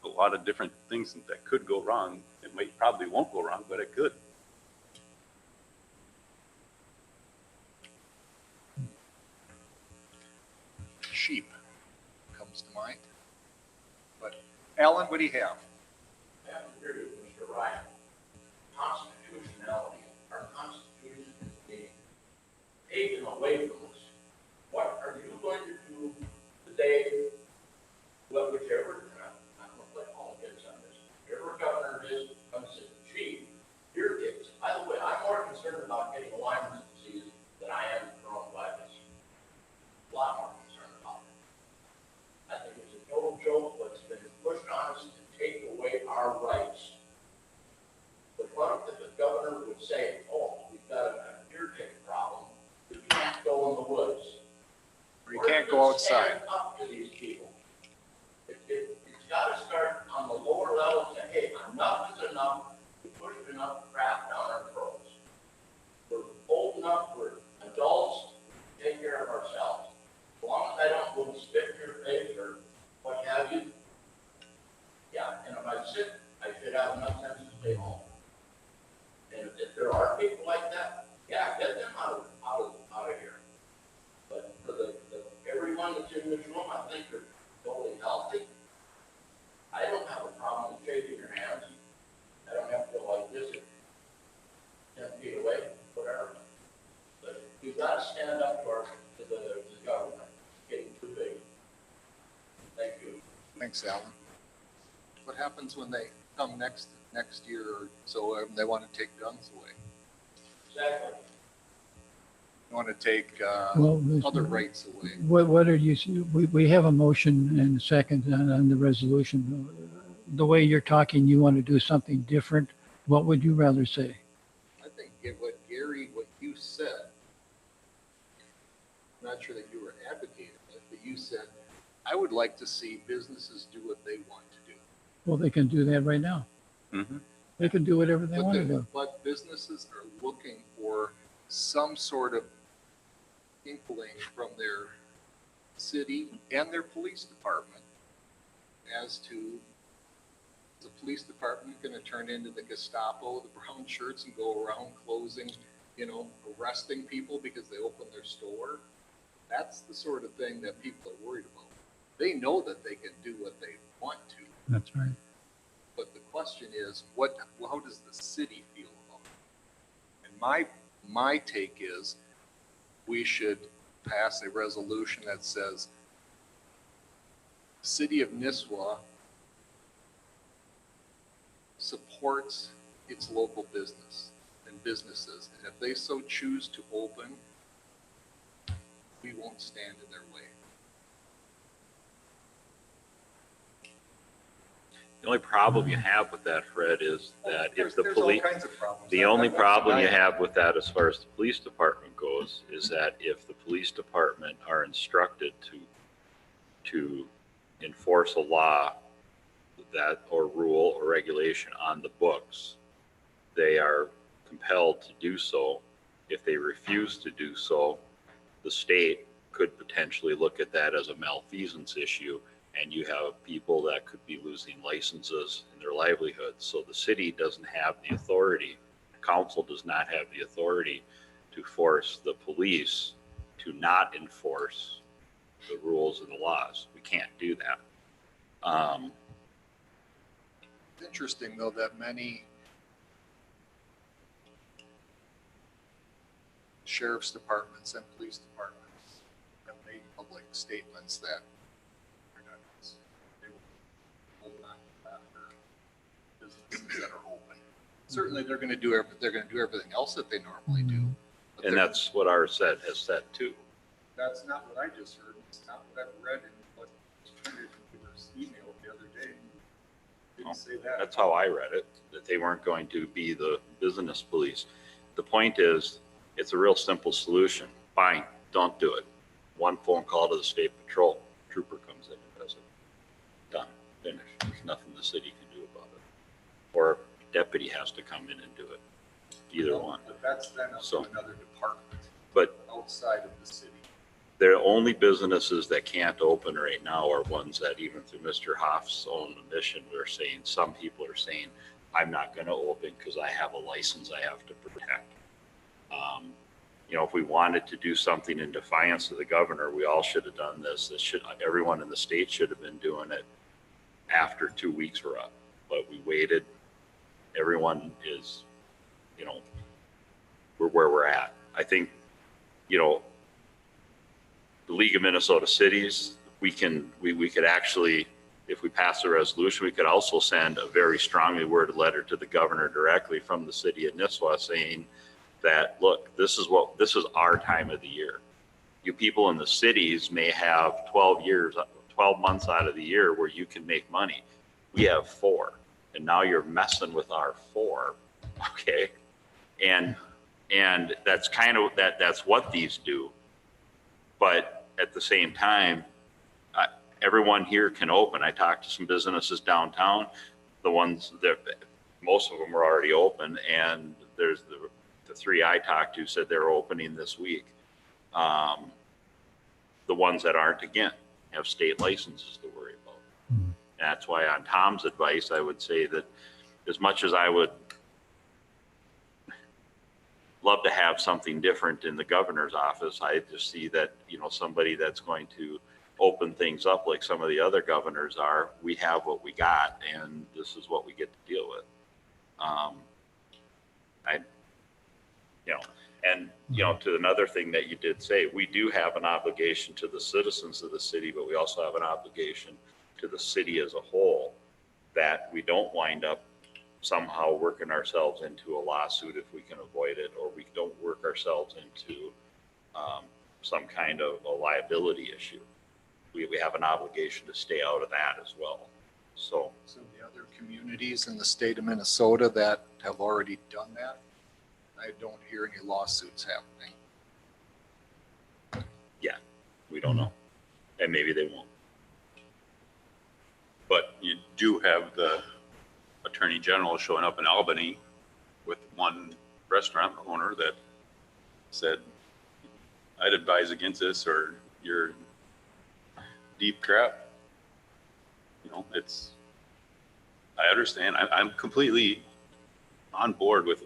a lot of different things that could go wrong. It probably won't go wrong, but it could. sheep comes to mind. But Alan, what do you have? I agree with Mr. Ryan. Constitutionality, our Constitution is being taken away from us. What are you going to do today, whichever, I'm going to play politics on this, whichever governor it is, comes in the chief, your kids. By the way, I'm more concerned about getting Lyme's disease than I am coronavirus. A lot more concerned about it. I think it's a total joke what's been pushed on us to take away our rights. The front that the governor would say, oh, we've got a deer tick problem, you can't go in the woods. Or you can't go outside. Stand up to these people. It's got to start on the lower level and say, hey, enough is enough. Thanks, Alan. What happens when they come next year or so and they want to take guns away? Exactly. They want to take Well, other rights away? what are you, we have a motion and a second on the resolution. The way you're talking, you want to do something different. What would you rather say? I think what you said, I'm not sure that you were advocating it, but you said, I would like to see businesses do what they want to do. Well, they can do that right now. Mhm. They can do whatever they But want to do. But businesses are looking for some sort of inkling from their city and their police department as to, is the police department going to turn into the Gestapo, the brown shirts, and go around closing, arresting people because they open their store? That's the sort of thing that people are worried about. They know that they can do what they want to, That's right. but the question is, how does the city feel about it? And my take is, we should pass a resolution that says, City of Nisswa supports its local business and businesses, and if they so choose to open, we won't stand in their way. The only problem you have with that, Fred, is that if the There's all police, kinds of problems. the only problem you have with that as far as the police department goes is that if the police department are instructed to enforce a law that or rule or regulation on the books, they are compelled to do so. If they refuse to do so, the state could potentially look at that as a malfeasance issue, and you have people that could be losing licenses and their livelihoods. So the city doesn't have the authority, the council does not have the authority to force the police to not enforce the rules and the laws. We can't do that. It's interesting, though, that many sheriff's departments and police departments have made public statements that they will not go after businesses that are open. Certainly, they're going to do everything else that they normally do. but And that's what ours has said too. that's not what I just heard. It's not what I've read in what was printed in this email the other day. Didn't say that. That's how I read it, that they weren't going to be the business police. The point is, it's a real simple solution. Fine, don't do it. One phone call to the state patrol, trooper comes in and does it. Done, finished. There's nothing the city can do about it. Or deputy has to come in and do it. Either one. But that's then up So- to another department But outside of the city. the only businesses that can't open right now are ones that even through Mr. Hoff's own admission, we're saying, some people are saying, I'm not going to open because I have a license I have to protect. If we wanted to do something in defiance of the governor, we all should have done this. Everyone in the state should have been doing it after 2 weeks were up, but we waited. Everyone is, we're where we're at. I think, the League of Minnesota Cities, we could actually, if we pass a resolution, we could also send a very strongly worded letter to the governor directly from the city of Nisswa saying that, look, this is our time of the year. You people in the cities may have 12 months out of the year where you can make money. We have 4, and now you're messing with our 4. Okay. And that's kind of, that's what these do. But at the same time, everyone here can open. I talked to some businesses downtown, the ones that, most of them are already open, and there's the 3 I talked to said they're opening this week. The ones that aren't, again, have state licenses to worry about. Mhm. That's why on Tom's advice, I would say that as much as I would love to have something different in the governor's office, I just see that, somebody that's going to open things up like some of the other governors are, we have what we got, and this is what we get to deal with. To another thing that you did say, we do have an obligation to the citizens of the city, but we also have an obligation to the city as a whole, that we don't wind up somehow working ourselves into a lawsuit if we can avoid it, or we don't work ourselves into some kind of a liability issue. We have an obligation to stay out of that as well. So So the other communities in the state of Minnesota that have already done that, I don't hear any lawsuits happening. we don't know. And maybe they won't. But you do have the Attorney General showing up in Albany with one restaurant owner that said, I'd advise against this, or you're deep crap. You know, I understand. I'm completely on board with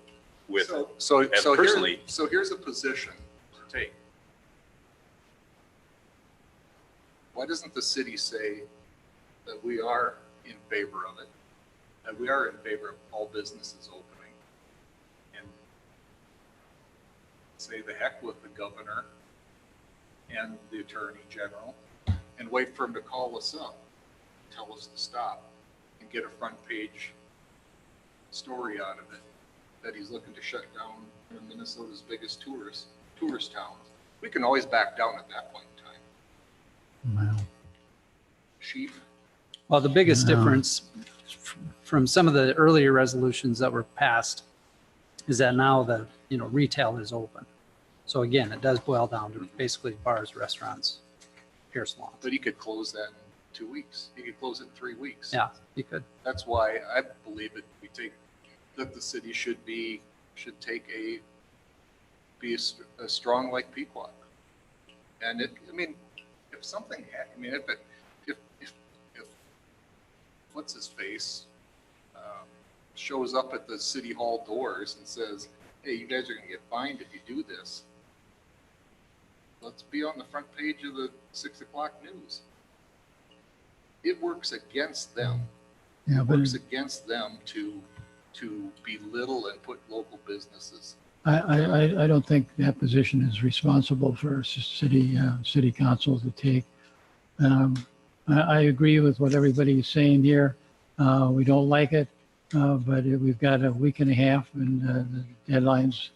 So personally. here's a position to take. Why doesn't the city say that we are in favor of it, that we are in favor of all businesses opening, and say the heck with the governor and the Attorney General, and wait for him to call us up, tell us to stop, and get a front page story out of it, that he's looking to shut down one of Minnesota's biggest tourist towns. We can always back down at that point in time. Wow. Sheep. Well, the biggest No. difference from some of the earlier resolutions that were passed is that now the, retail is open. So again, it does boil down to basically bars, restaurants, hair salons. But he could close that in 2 weeks. He could close it in 3 weeks. Yeah, you could. That's why I believe that the city should be a strong like Pequot. And if something, if what's his face shows up at the city hall doors and says, hey, you guys are gonna get fined if you do this, let's be on the front page of the 6 o'clock news. It works against them. Yeah, It but works against them to belittle and put local businesses. I don't think that position is responsible for city council to take. I agree with what everybody is saying here. We don't like it, but we've got a week and a half and the deadlines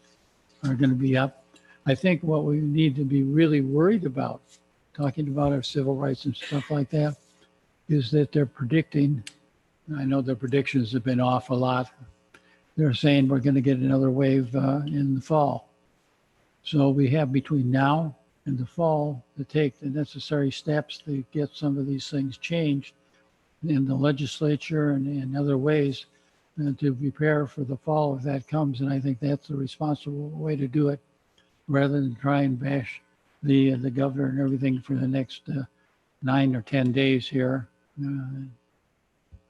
are going to be up. I think what we need to be really worried about, talking about our civil rights and stuff like that, is that they're predicting, I know their predictions have been off a lot. They're saying we're going to get another wave in the fall. So we have between now and the fall to take the necessary steps to get some of these things changed in the legislature and in other ways to prepare for the fall if that comes. And I think that's the responsible way to do it, rather than try and bash the governor and everything for the next 9 or 10 days here.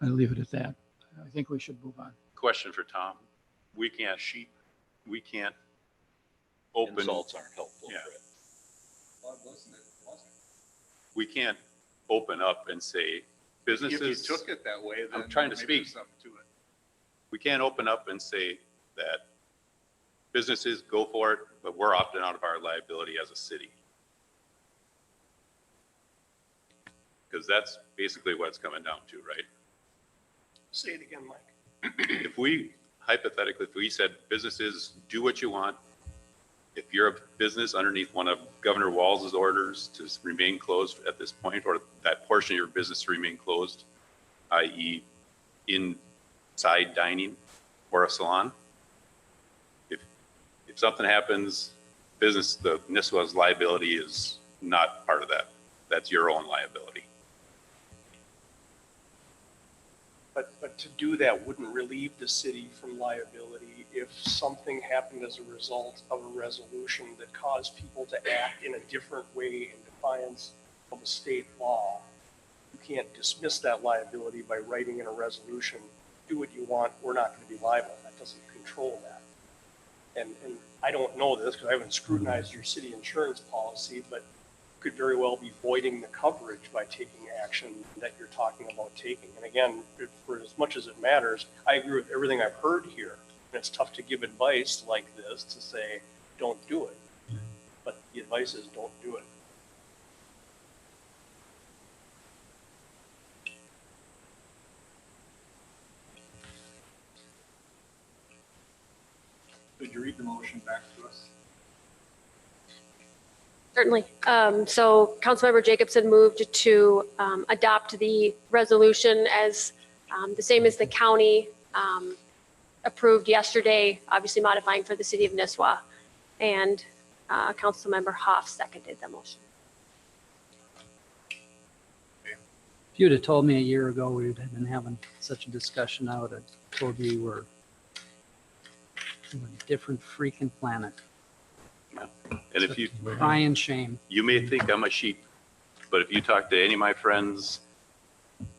I'll leave it at that. I think we should move on. Question for Tom. We can't open, insults aren't helpful. Yeah. Fred. Well, wasn't it? we can't open up and say If you businesses, took it that way, then I'm trying to maybe speak. there's something to it. we can't open up and say that businesses go for it, but we're opting out of our liability as a city. Because that's basically what it's coming down to, right? Say it again, Mike. If we, hypothetically, if we said businesses, do what you want, if you're a business underneath one of Governor Walz's orders to remain closed at this point, or that portion of your business to remain closed, i.e. inside dining or a salon, if something happens, the NISWA's liability is not part of that. That's your own liability. But to do that wouldn't relieve the city from liability if something happened as a result of a resolution that caused people to act in a different way in defiance of a state law. You can't dismiss that liability by writing in a resolution, do what you want, we're not going to be liable. That doesn't control that. And I don't know this because I haven't scrutinized your city insurance policy, but could very well be voiding the coverage by taking action that you're talking about taking. And again, for as much as it matters, I agree with everything I've heard here. And it's tough to give advice like this to say, don't do it. But the advice is don't do it. motion back to us? Certainly. So Councilmember Jacobson moved to adopt the resolution as the same as the county approved yesterday, obviously modifying for the city of Nisswa. And Councilmember Hoff seconded the motion. If you'd have told me a year ago we'd have been having such a discussion, I would have told you we're on a different freaking planet. And if you, Crying shame. you may think I'm a sheep, but if you talk to any of my friends,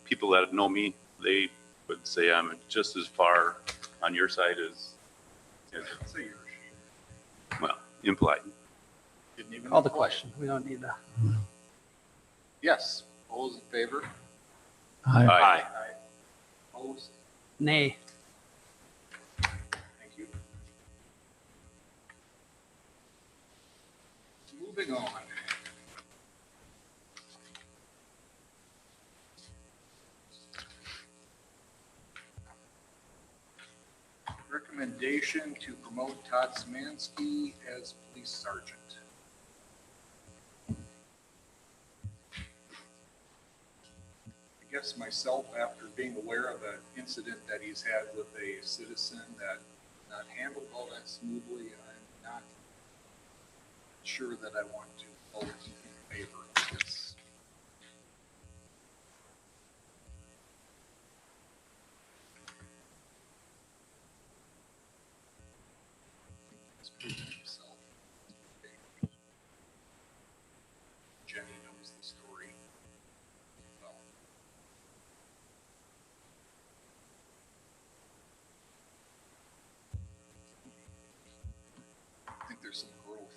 people that know me, they would say I'm just as far on your side as Say you're a sheep. well, implied. Didn't even Call the imply it. question. We don't need to. Yes, all those in favor? Aye. Aye. Opposed? Nay. Thank you. Moving on. Recommendation to promote Todd Smansky as police sergeant. I guess myself, after being aware of an incident that he's had with a citizen that not handled all that smoothly, I'm not sure that I want to vote in favor of this. He's proven himself. Jenny knows the story well. I think there's some growth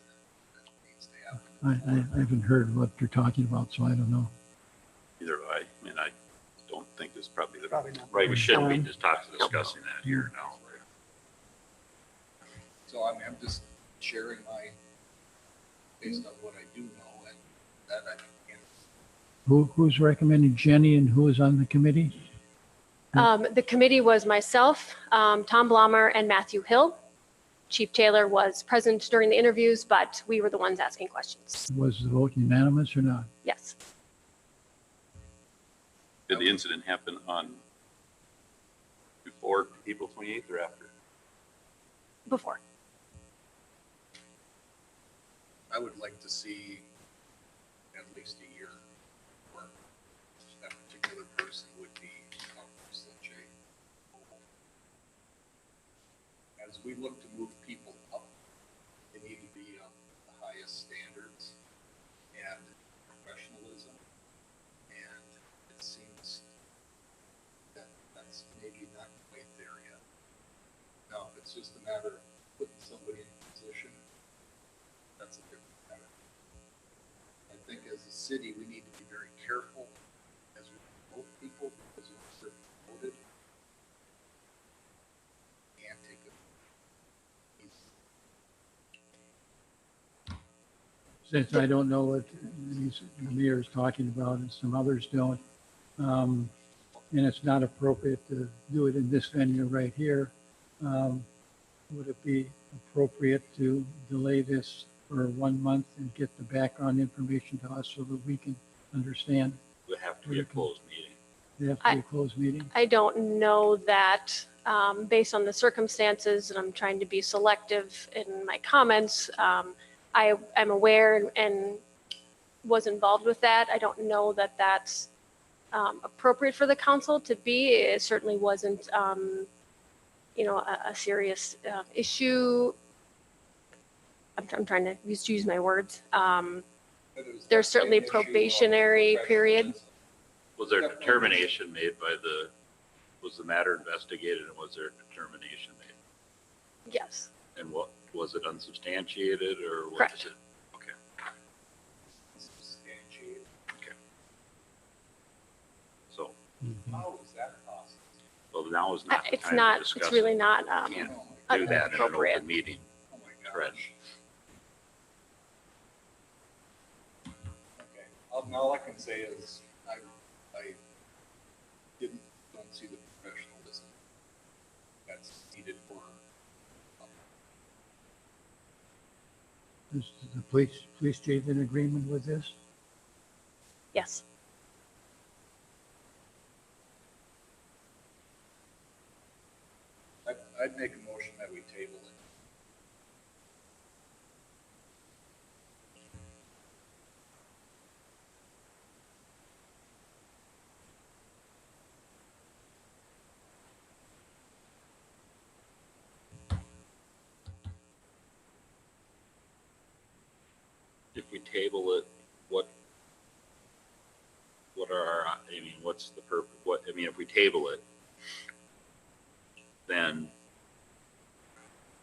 that needs to happen. I haven't heard what you're talking about, so I don't know. Either way, I mean, I don't think this is probably the Probably not. right. We shouldn't be Um, just discussing that here now. So I mean, I'm just sharing my, based on what I do know, and that I can't. Who's recommending Jenny and who is on the committee? The committee was myself, Tom Blommer, and Matthew Hill. Chief Taylor was present during the interviews, but we were the ones asking questions. Was the vote unanimous or not? Yes. Did the incident happen on before April 28th or after? Before. I would like to see at least a year where that particular person would be up for such a. As we look to move people up, they need to be of the highest standards and professionalism. And it seems that that's maybe not quite there yet. Now, if it's just a matter of putting somebody in position, that's a different matter. I think as a city, we need to be very careful as we promote people because once they're promoted, can't take it. Since I don't know what the mayor is talking about and some others don't, and it's not appropriate to do it in this venue right here, would it be appropriate to delay this for 1 month and get the background information to us so that we can understand? It would have to be a closed meeting. They have to be a closed meeting? I don't know that based on the circumstances, and I'm trying to be selective in my comments. I am aware and was involved with that. I don't know that that's appropriate for the council to be. It certainly wasn't, a serious issue. I'm trying to use my words. There's certainly a probationary period. Was there determination made by was the matter investigated and was there a determination made? Yes. And what, was it unsubstantiated or what Correct. is it? Okay. Substantiated. Okay. So, How is that possible? well, now is not the It's time to not, discuss it's really it. not. Can't Oh do that in an appropriate. open meeting. my gosh. Correct. Okay, all I can say is I don't see the professionalism that's needed for Is the police chief in agreement with this? Yes. I'd make a motion that we table it. If we table it, what are our, I mean, what's the purpose, I mean, if we table it, then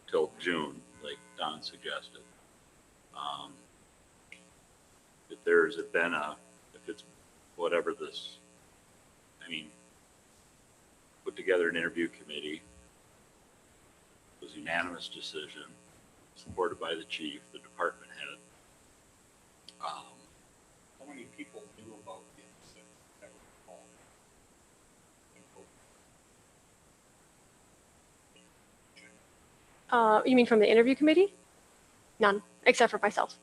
till June, like Don suggested. If there's been if it's whatever this, I mean, put together an interview committee, it was a unanimous decision, supported by the chief, the department head. How many people knew about the incident that were involved? You mean from the interview committee? None, except for myself.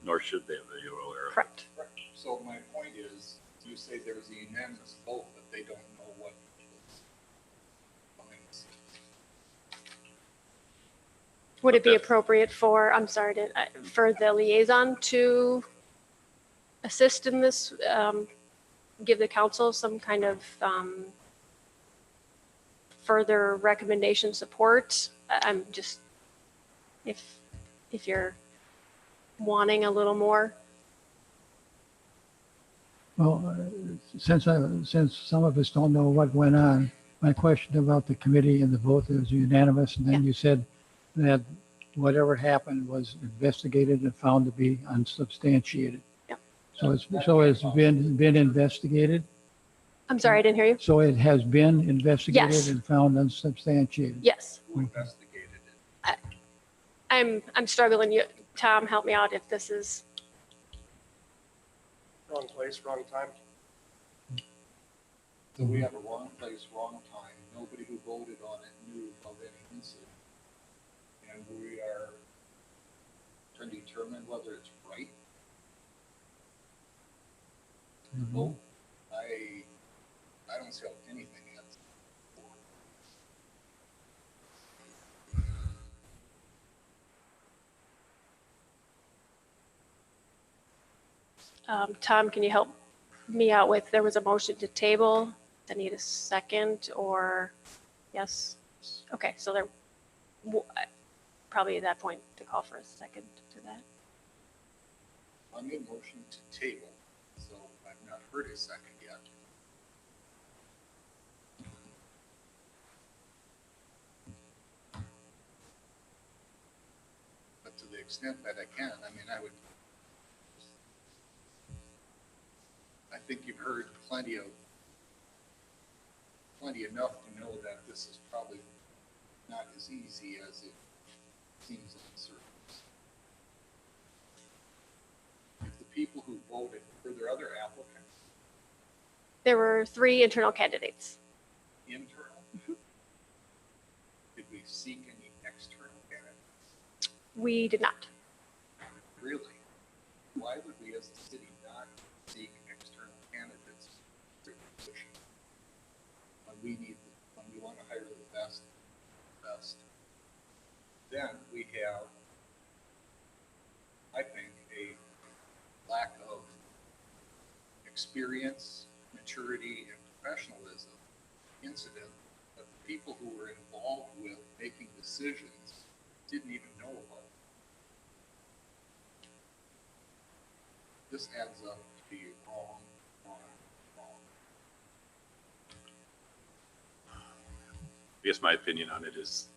Nor should they have been aware of it. Correct. Correct. So my point is, you say there was a unanimous vote, but they don't know what was behind the scenes. Would it be Okay. appropriate for, I'm sorry, for the liaison to assist in this, give the council some kind of further recommendation support? I'm just, if you're wanting a little more. Well, since some of us don't know what went on, my question about the committee and the vote is unanimous, and then you said that whatever happened was investigated and found to be unsubstantiated. Yep. So it's been investigated. I'm sorry, I didn't hear you. So it has been investigated Yes. and found unsubstantiated. Yes, Who investigated it? I'm struggling. Tom, help me out if this is, Wrong place, wrong time. So we have a wrong place, wrong time. Nobody who voted on it knew of any incident. And we are trying to determine whether it's right to vote. I don't see how anything is. Tom, can you help me out with, there was a motion to table, I need a second, or, yes? Okay, so there, probably at that point to call for a second to that. I made a motion to table, so I've not heard a second yet. But to the extent that I can, I mean, I think you've heard plenty enough to know that this is probably not as easy as it seems on the surface. If the people who voted, were there other applicants, There were 3 internal candidates. internal? Did we seek any external candidates? We did not. Really? Why would we as a city not seek external candidates for the position? When we want to hire the best. Then we have, I think, a lack of experience, maturity, and professionalism incident that the people who were involved with making decisions didn't even know about. This adds up to be wrong. I guess my opinion on it is,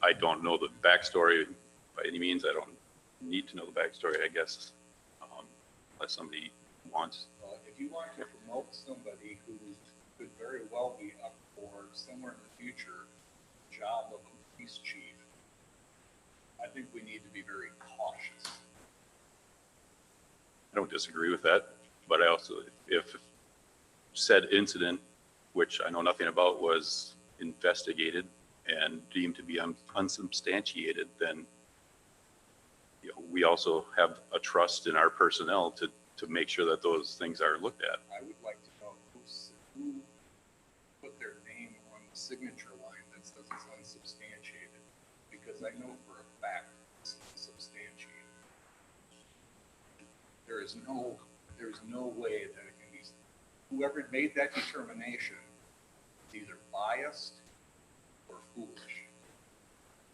I don't know the backstory by any means. I don't need to know the backstory, I guess, unless somebody wants. If you want to promote somebody who could very well be up for somewhere in the future, job of a police chief, I think we need to be very cautious. I don't disagree with that, but I also, if said incident, which I know nothing about, was investigated and deemed to be unsubstantiated, then we also have a trust in our personnel to make sure that those things are looked at. I would like to know who put their name on the signature line that says it's unsubstantiated, because I know for a fact it's substantiated. There's no way that it can be, whoever made that determination is either biased or foolish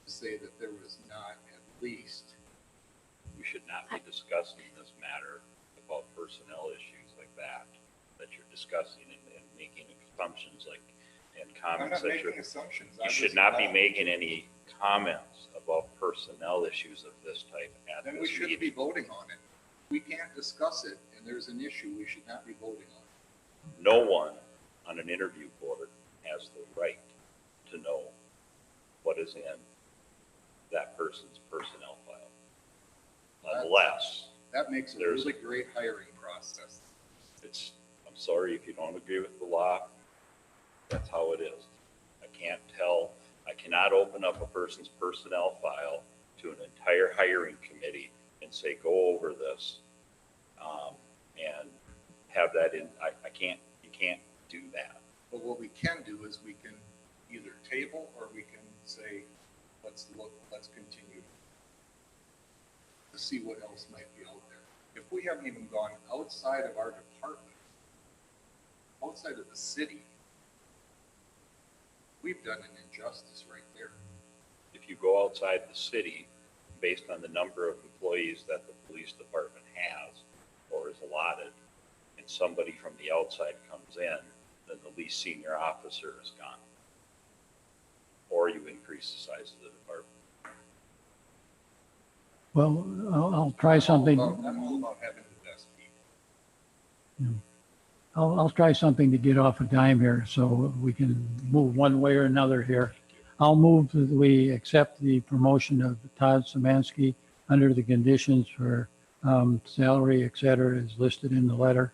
to say that there was not at least. We should not be discussing this matter about personnel issues like that you're discussing and making assumptions and I'm comments not that you're. making assumptions. You should not be making any comments about personnel issues of this type at Then we this shouldn't be meeting. voting on it. We can't discuss it and there's an issue, we should not be voting on it. No one on an interview board has the right to know what is in that person's personnel file. Unless That makes a There's- really great hiring process. I'm sorry if you don't agree with the law, that's how it is. I cannot open up a person's personnel file to an entire hiring committee and say, go over this, and have that in, you can't do that. But what we can do is we can either table or we can say, let's continue to see what else might be out there. If we haven't even gone outside of our department, outside of the city, we've done an injustice right there. If you go outside the city, based on the number of employees that the police department has or is allotted, and somebody from the outside comes in, then the least senior officer is gone. Or you increase the size of the department. Well, I'll try something. I'm all about having the best people. I'll try something to get off a dime here so we can move one way or another here. I'll move that we accept the promotion of Todd Szymanski under the conditions for salary, et cetera, as listed in the letter.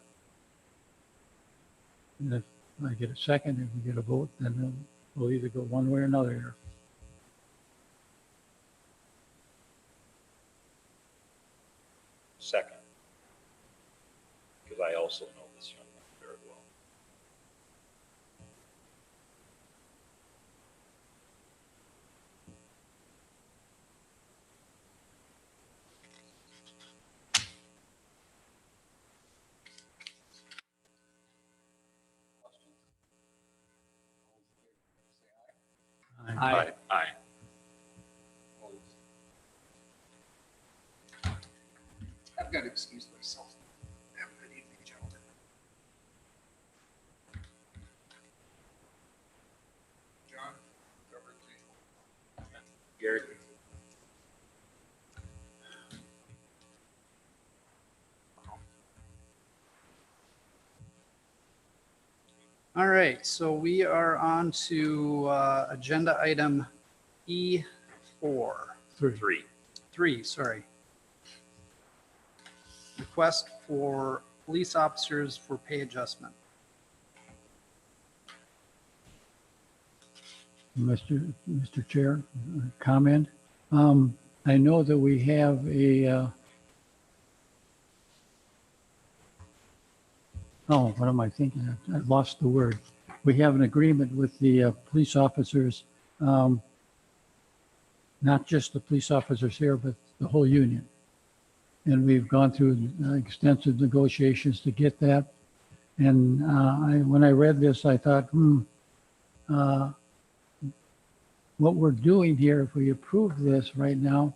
And if I get a second, if we get a vote, then we'll either go one way or another here. Second, because I also know this young man very well. Aye. Aye. I've got to excuse myself. Have a good evening, gentlemen. John, over to you. Gary? All right, so we are on to agenda item E4, Three. sorry. Request for police officers for pay adjustment. Mr. Chair, comment. I know that we have what am I thinking? I've lost the word. We have an agreement with the police officers, not just the police officers here, but the whole union. And we've gone through extensive negotiations to get that. And when I read this, I thought, what we're doing here, if we approve this right now,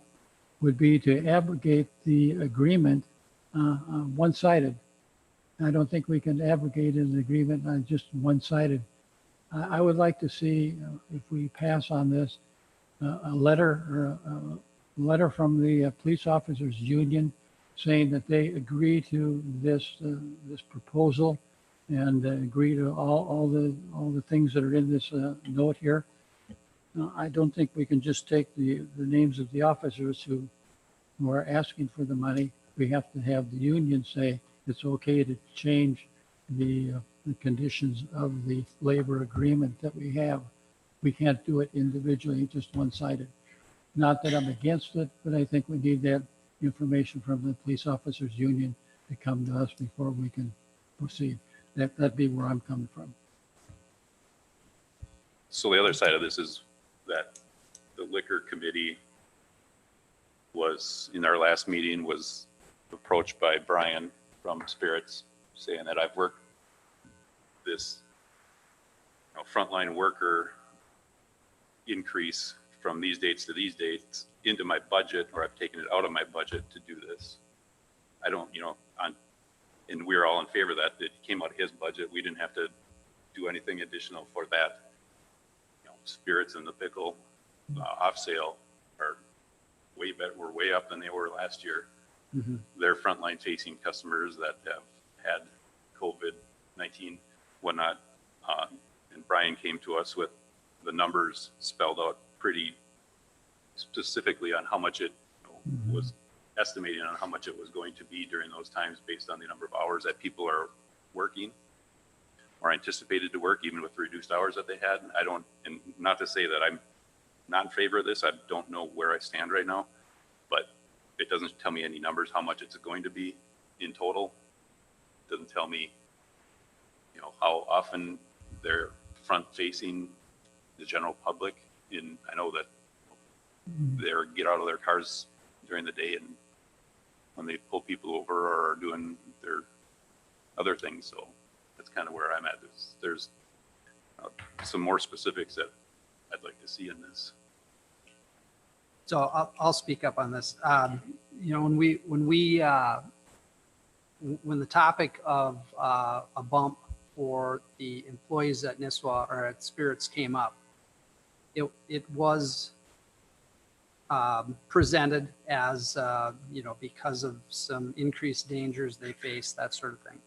would be to abrogate the agreement one-sided. I don't think we can abrogate an agreement on just one-sided. I would like to see, if we pass on this, a letter from the police officers union saying that they agree to this proposal and agree to all the things that are in this note here. I don't think we can just take the names of the officers who are asking for the money. We have to have the union say it's okay to change the conditions of the labor agreement that we have we can't do it individually, just one-sided. Not that I'm against it, but I think we need that information from the police officers union to come to us before we can proceed. That'd be where I'm coming from. So the other side of this is that the liquor committee was, in our last meeting, was approached by Brian from Spirits saying that I've worked this frontline worker increase from these dates to these dates into my budget, or I've taken it out of my budget to do this. I don't, and we're all in favor of that. It came out of his budget. We didn't have to do anything additional for that. Spirits and the pickle off sale are way better. We're way up than they were last year. Mm-hmm. They're frontline facing customers that have had COVID-19, whatnot. And Brian came to us with the numbers spelled out pretty specifically on how much it was estimating on how much it was going to be during those times based on the number of hours that people are working or anticipated to work, even with the reduced hours that they had. And not to say that I'm not in favor of this. I don't know where I stand right now, but it doesn't tell me any numbers, how much it's going to be in total. It doesn't tell me, how often they're front facing the general public. I know that they get out of their cars during the day and when they pull people over or are doing their other things. So that's kind of where I'm at. There's some more specifics that I'd like to see in this. So I'll speak up on this. When the topic of a bump for the employees at NISWA or at Spirits came up, it was presented as, because of some increased dangers they face, that sort of thing.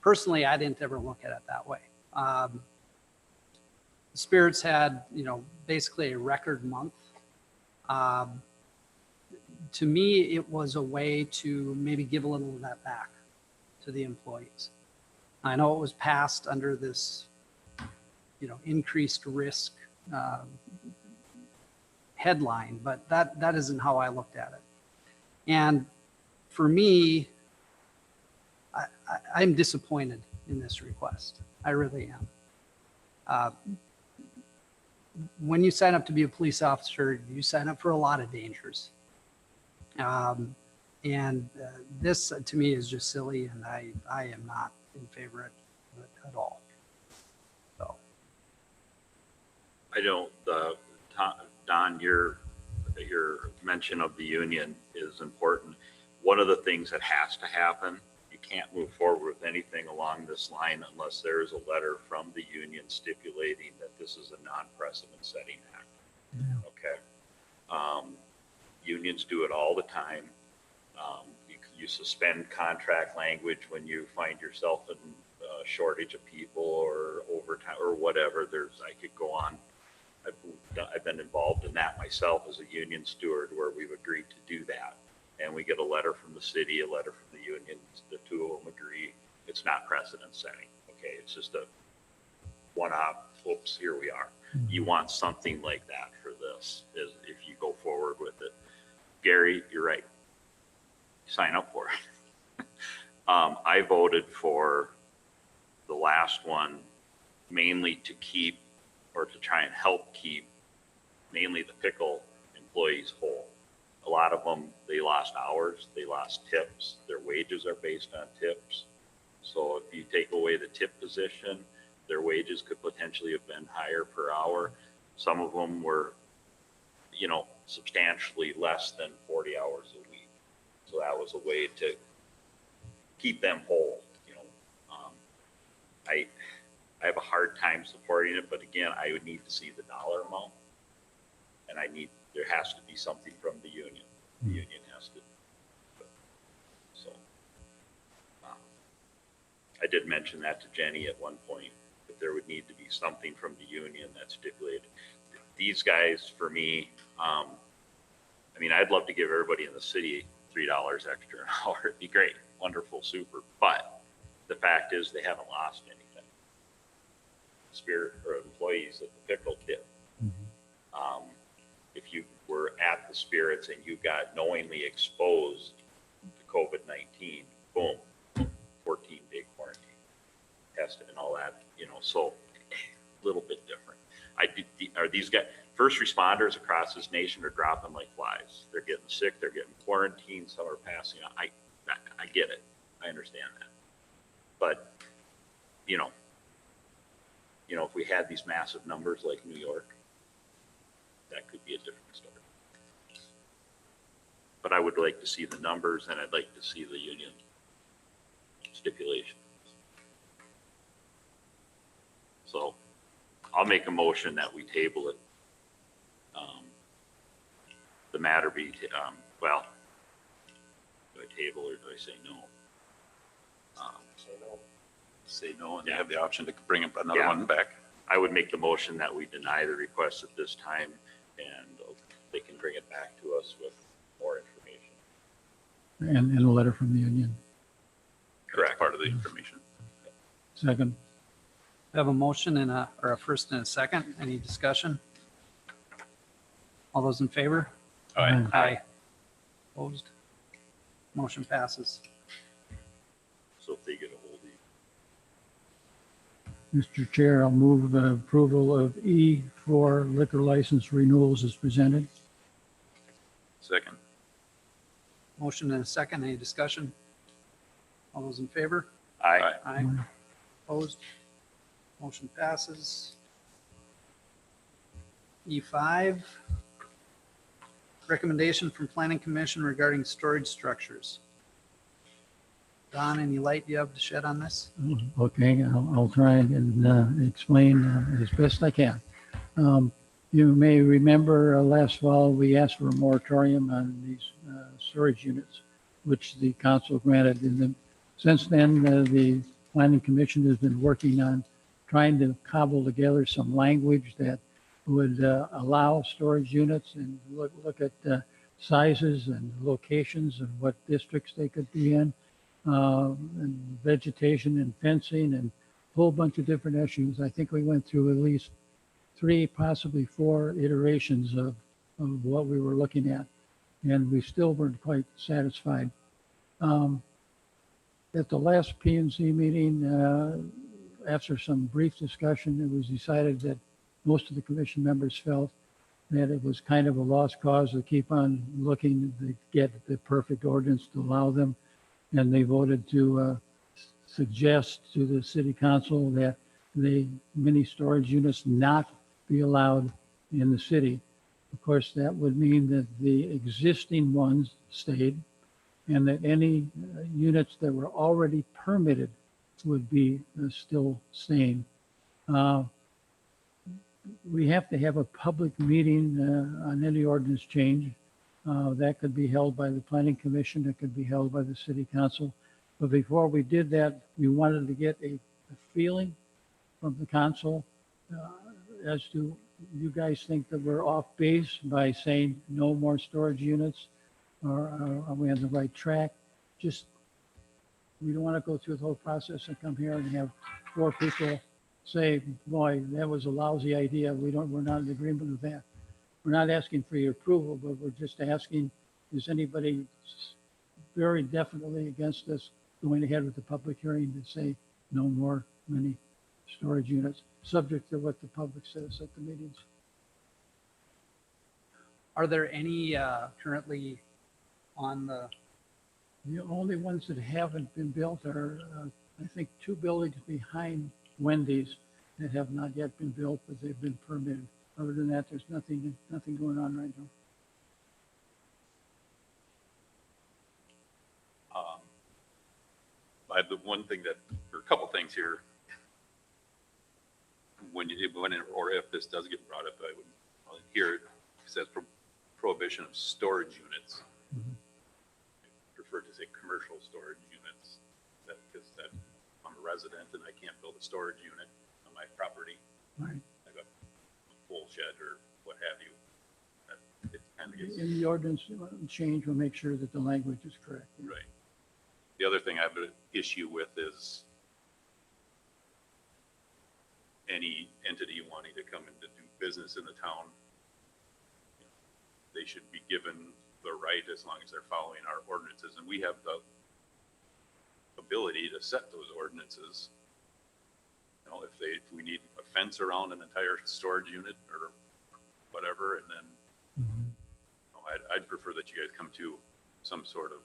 Personally, I didn't ever look at it that way. Spirits had, basically a record month. To me, it was a way to maybe give a little of that back to the employees. I know it was passed under this, increased risk headline, but that isn't how I looked at it. And for me, I'm disappointed in this request. I really am. When you sign up to be a police officer, you sign up for a lot of dangers. This to me is just silly, and I am not in favor of it at all. So. I don't, Don, your mention of the union is important. One of the things that has to happen, you can't move forward with anything along this line unless there is a letter from the union stipulating that this is a non-precedent setting act. Yeah. Okay. Unions do it all the time. You suspend contract language when you find yourself in a shortage of people or overtime or whatever. I could go on. I've been involved in that myself as a union steward where we've agreed to do that. And we get a letter from the city, a letter from the union. The two of them agree. It's not precedent setting. Okay. It's just a one-off. Oops, here we are. You want something like that for this if you go forward with it. Gary, you're right. Sign up for it. I voted for the last one mainly to keep or to try and help keep mainly the pickle employees whole. A lot of them, they lost hours, they lost tips, their wages are based on tips. So if you take away the tip position, their wages could potentially have been higher per hour. Some of them were, substantially less than 40 hours a week. So that was a way to keep them whole. I have a hard time supporting it, but again, I would need to see the dollar amount, and there has to be something from the union. The union has to. So I did mention that to Jenny at one point, that there would need to be something from the union that stipulated. These guys, for me, I'd love to give everybody in the city $3 extra an hour. It'd be great, wonderful, super. But the fact is, they haven't lost anything. Spirit or employees at the pickle did. If you were at the spirits and you got knowingly exposed to COVID-19, boom, 14-day quarantine, tested and all that, so a little bit different. Are these guys, first responders across this nation are dropping like flies. They're getting sick, they're getting quarantined, some are passing on. I get it. I understand that. But, if we had these massive numbers like New York, that could be a different story. But I would like to see the numbers and I'd like to see the union stipulations. So I'll make a motion that we table it. The matter be, do I table or do I say no? Say no, and you have the option to bring another Yeah. one back. I would make the motion that we deny the request at this time and they can bring it back to us with more information. And a letter from the union. Correct. Part of the information. Second. We have a motion and a first and a second. Any discussion? All those in favor? All right. Aye. Opposed? Motion passes. So if they get a hold of you. Mr. Chair, I'll move approval of E4 liquor license renewals as presented. Second. Motion and a second. Any discussion? All those in favor? Aye. Aye. Opposed? Motion passes. E5, recommendation from Planning Commission regarding storage structures. Don, any light you have to shed on this? Okay, I'll try and explain as best I can. You may remember last fall, we asked for a moratorium on these storage units, which the council granted. Since then, the Planning Commission has been working on trying to cobble together some language that would allow storage units and look at sizes and locations and what districts they could be in. And vegetation and fencing and a whole bunch of different issues. I think we went through at least 3, possibly 4 iterations of what we were looking at, and we still weren't quite satisfied. At the last P&Z meeting, after some brief discussion, it was decided that most of the commission members felt that it was kind of a lost cause to keep on looking to get the perfect ordinance to allow them. And they voted to suggest to the city council that the mini storage units not be allowed in the city. Of course, that would mean that the existing ones stayed and that any units that were already permitted would be still staying. We have to have a public meeting on any ordinance change. That could be held by the Planning Commission. It could be held by the City Council. But before we did that, we wanted to get a feeling from the council as to, you guys think that we're off base by saying no more storage units, or are we on the right track? Just, we don't want to go through the whole process and come here and have 4 people say, boy, that was a lousy idea. We're not in agreement with that. We're not asking for your approval, but we're just asking, is anybody very definitely against us going ahead with the public hearing to say no more mini storage units, subject to what the public says at the meetings? Are there any currently on the, The only ones that haven't been built are, I think, 2 buildings behind Wendy's that have not yet been built, but they've been permitted. Other than that, there's nothing going on right now. I have the one thing that, or a couple things here. When or if this does get brought up, I would hear it says prohibition of storage units. Mhm. Prefer to say commercial storage units, because I'm a resident and I can't build a storage unit on my property. Right. I've got a full shed or what have you. It kind of gets. In the ordinance change, we'll make sure that the language is correct. Right. The other thing I have an issue with is any entity wanting to come in to do business in the town they should be given the right as long as they're following our ordinances. And we have the ability to set those ordinances. You know, if we need a fence around an entire storage unit or whatever, and then you know, I'd prefer that you guys come to some sort of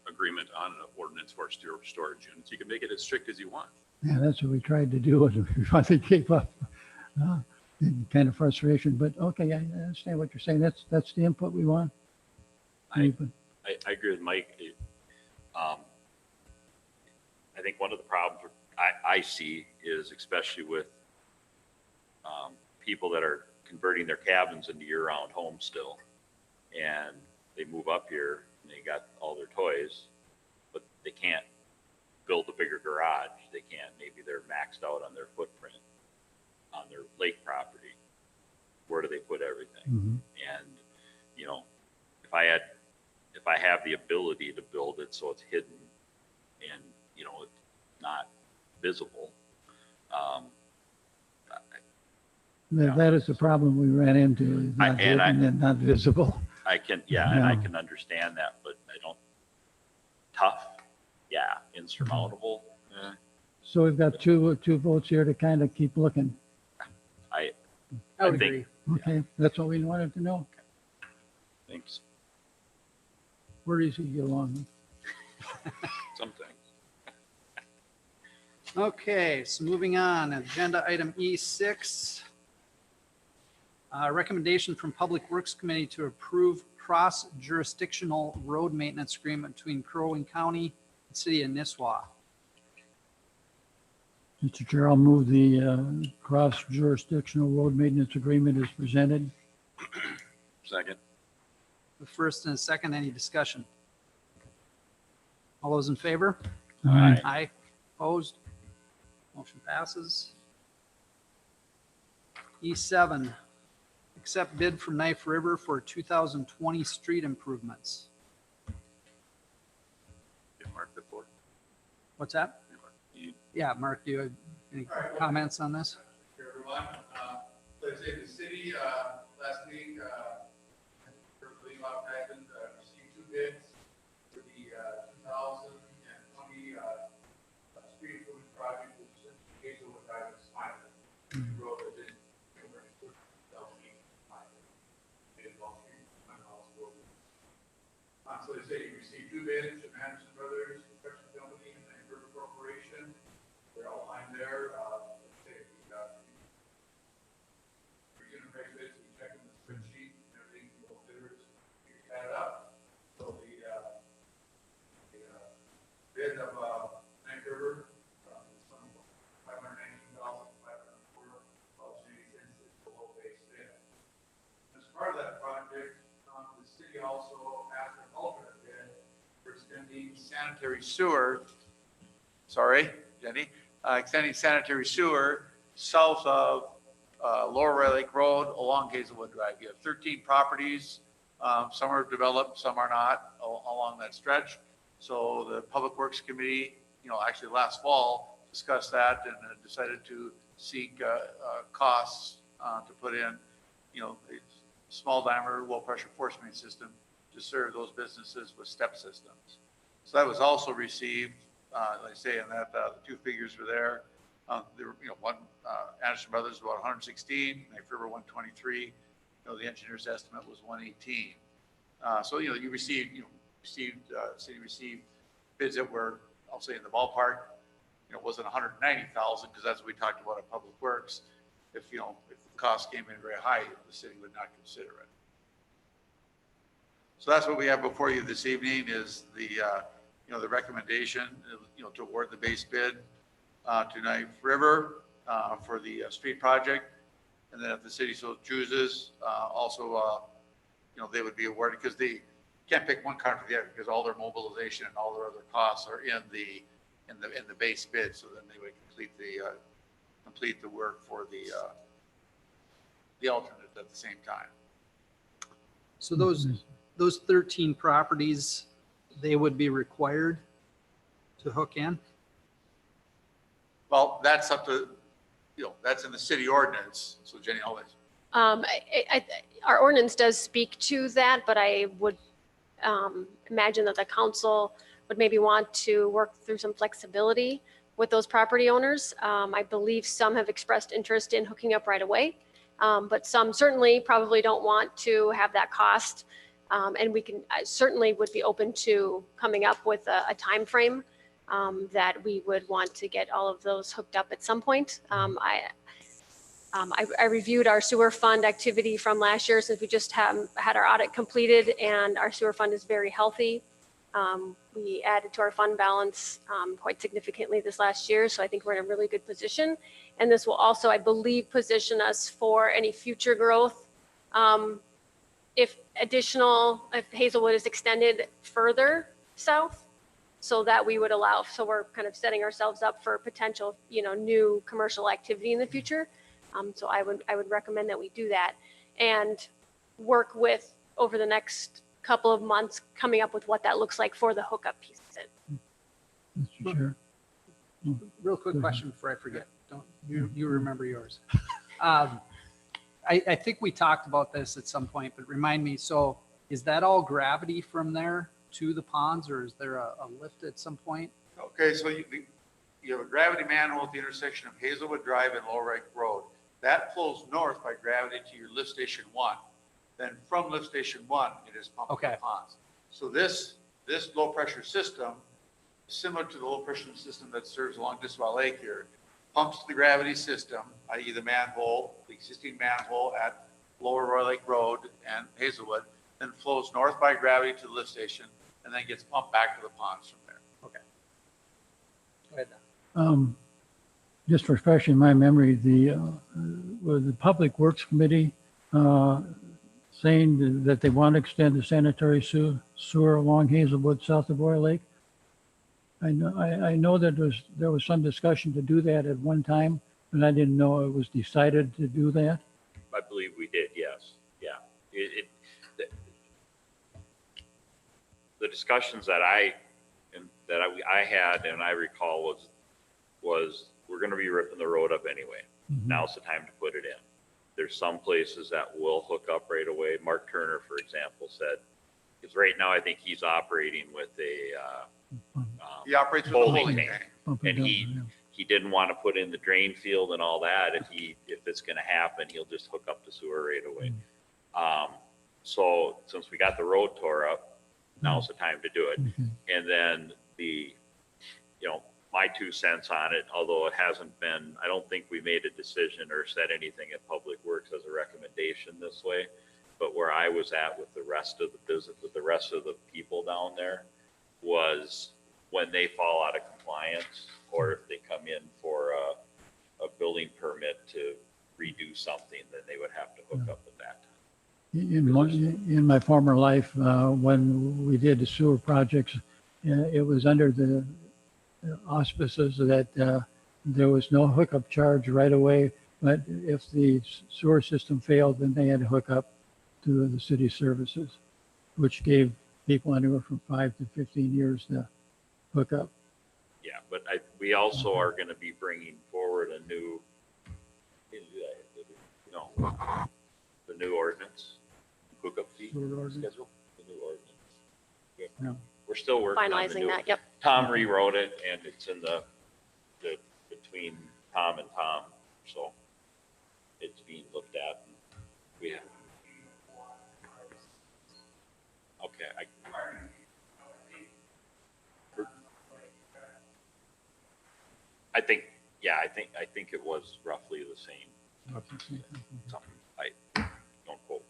agreement on an ordinance for storage units. You can make it as strict as you want. Yeah, that's what we tried to do, and we finally gave up. In kind of frustration, but okay, I understand what you're saying. That's the input we want. I agree with Mike. I think one of the problems I see is especially with people that are converting their cabins into year-round homes still, and they move up here and they got all their toys, but they can't build a bigger garage. They can't. Maybe they're maxed out on their footprint on their lake property. Where do they put everything? And you know, if I have the ability to build it so it's hidden and you know it's not visible, that is the problem we ran into. Is not hidden and not visible. I can, and I can understand that, but I don't. Tough, insurmountable. So we've got two votes here to kind of keep looking. I would think- agree. Okay, that's what we wanted to know. Thanks. Where does he get along? Something. Okay, so moving on, agenda item E6. Recommendation from Public Works Committee to approve cross-jurisdictional road maintenance agreement between Crow Wing County and City of Nisswa. Mr. Chair, I'll move the cross-jurisdictional road maintenance agreement as presented. Second. The first and a second, any discussion? All those in favor? Aye. Aye. Opposed? Motion passes. E7, accept bid from Knife River for 2020 street improvements. Get Mark the board. What's that? Yeah, Mark, do you have any comments on this? Here, everyone. Let's say the city, last week, for the Island, received 2 bids for the 2020 street improvement project, which is Hazelwood Drive and Smiley. Road that didn't, so they say you received 2 bids from Anderson Brothers Construction Company and Knife River Corporation. They're outlined there. We're going to break this, we check in the spreadsheet and everything, both bidders, you add it up. So the bid of Knife River is $519,504.80 is the low base bid. As part of that project, the city also asked an alternate bid for extending sanitary sewer. Sorry, Jenny. Extending sanitary sewer south of Lower Red Lake Road along Hazelwood Drive. You have 13 properties. Some are developed, some are not along that stretch. So the Public Works Committee, actually last fall discussed that and decided to seek costs to put in, a small diameter, low pressure force main system to serve those businesses with step systems. So that was also received. Like I say, and that the 2 figures were there. There were, one Anderson Brothers about 116, Knife River 123. The engineer's estimate was 118. So you received, city received bids that were, I'll say, in the ballpark. It wasn't 190,000 because that's what we talked about at Public Works. If the cost came in very high, the city would not consider it. So that's what we have before you this evening is the the recommendation, to award the base bid to Knife River for the street project. And then if the city so chooses, also, they would be awarded because they can't pick one contract the other because all their mobilization and all their other costs are in the base bid. So then they would complete the work for the alternate at the same time. So those 13 properties, they would be required to hook in? Well, that's up to, that's in the city ordinance. So Jenny, Our ordinance does speak to that, but I would imagine that the council would maybe want to work through some flexibility with those property owners. I believe some have expressed interest in hooking up right away, but some certainly probably don't want to have that cost. And we can, I certainly would be open to coming up with a timeframe that we would want to get all of those hooked up at some point. I reviewed our sewer fund activity from last year since we just had our audit completed, and our sewer fund is very healthy. We added to our fund balance quite significantly this last year, so I think we're in a really good position. And this will also, I believe, position us for any future growth. If Hazelwood is extended further south, so that we would allow, so we're kind of setting ourselves up for potential, new commercial activity in the future. So I would recommend that we do that and work with over the next couple of months coming up with what that looks like for the hookup piece of it. Mr. Chair. Real quick question before I forget. Don't you remember yours? I think we talked about this at some point, but remind me, so is that all gravity from there to the ponds, or is there a lift at some point? Okay, so you have a gravity manhole at the intersection of Hazelwood Drive and Lower Lake Road. That flows north by gravity to your lift station 1. Then from lift station 1, it is pumped to the ponds. So this low pressure system, similar to the low pressure system that serves along Diswell Lake here, pumps to the gravity system, i.e. the manhole, the existing manhole at Lower Roy Lake Road and Hazelwood, then flows north by gravity to the lift station, and then gets pumped back to the ponds from there. Okay. Go ahead now. Just refreshing my memory, the Public Works Committee saying that they want to extend the sanitary sewer along Hazelwood south of Roy Lake. I know that there was some discussion to do that at one time, but I didn't know it was decided to do that. I believe we did, yes. Yeah. The discussions that I had and I recall was we're going to be ripping the road up anyway. Mm-hmm. Now's the time to put it in. There's some places that will hook up right away. Mark Turner, for example, said, because right now I think he's operating with He operates with a holding tank. tank. And he didn't want to put in the drain field and all that. If it's going to happen, he'll just hook up the sewer right away. So since we got the road tore up, now's the time to do it. And then my 2 cents on it, although it hasn't been, I don't think we made a decision or said anything at Public Works as a recommendation this way. But where I was at with the rest of the business, with the rest of the people down there, was when they fall out of compliance, or if they come in for a building permit to redo something, then they would have to hook up at that time. In my former life, when we did the sewer projects, it was under the auspices that there was no hookup charge right away, but if the sewer system failed, then they had to hook up to the city services, which gave people anywhere from 5 to 15 years to hook up. Yeah, but we also are going to be bringing forward the new ordinance, hookup fee schedule, the new ordinance. Yeah. We're still working on the Finalizing new. that, yep. Tom rewrote it, and it's in the between Tom and Tom, so it's being looked at. We have. Okay, I think it was roughly the same. Something, don't quote me.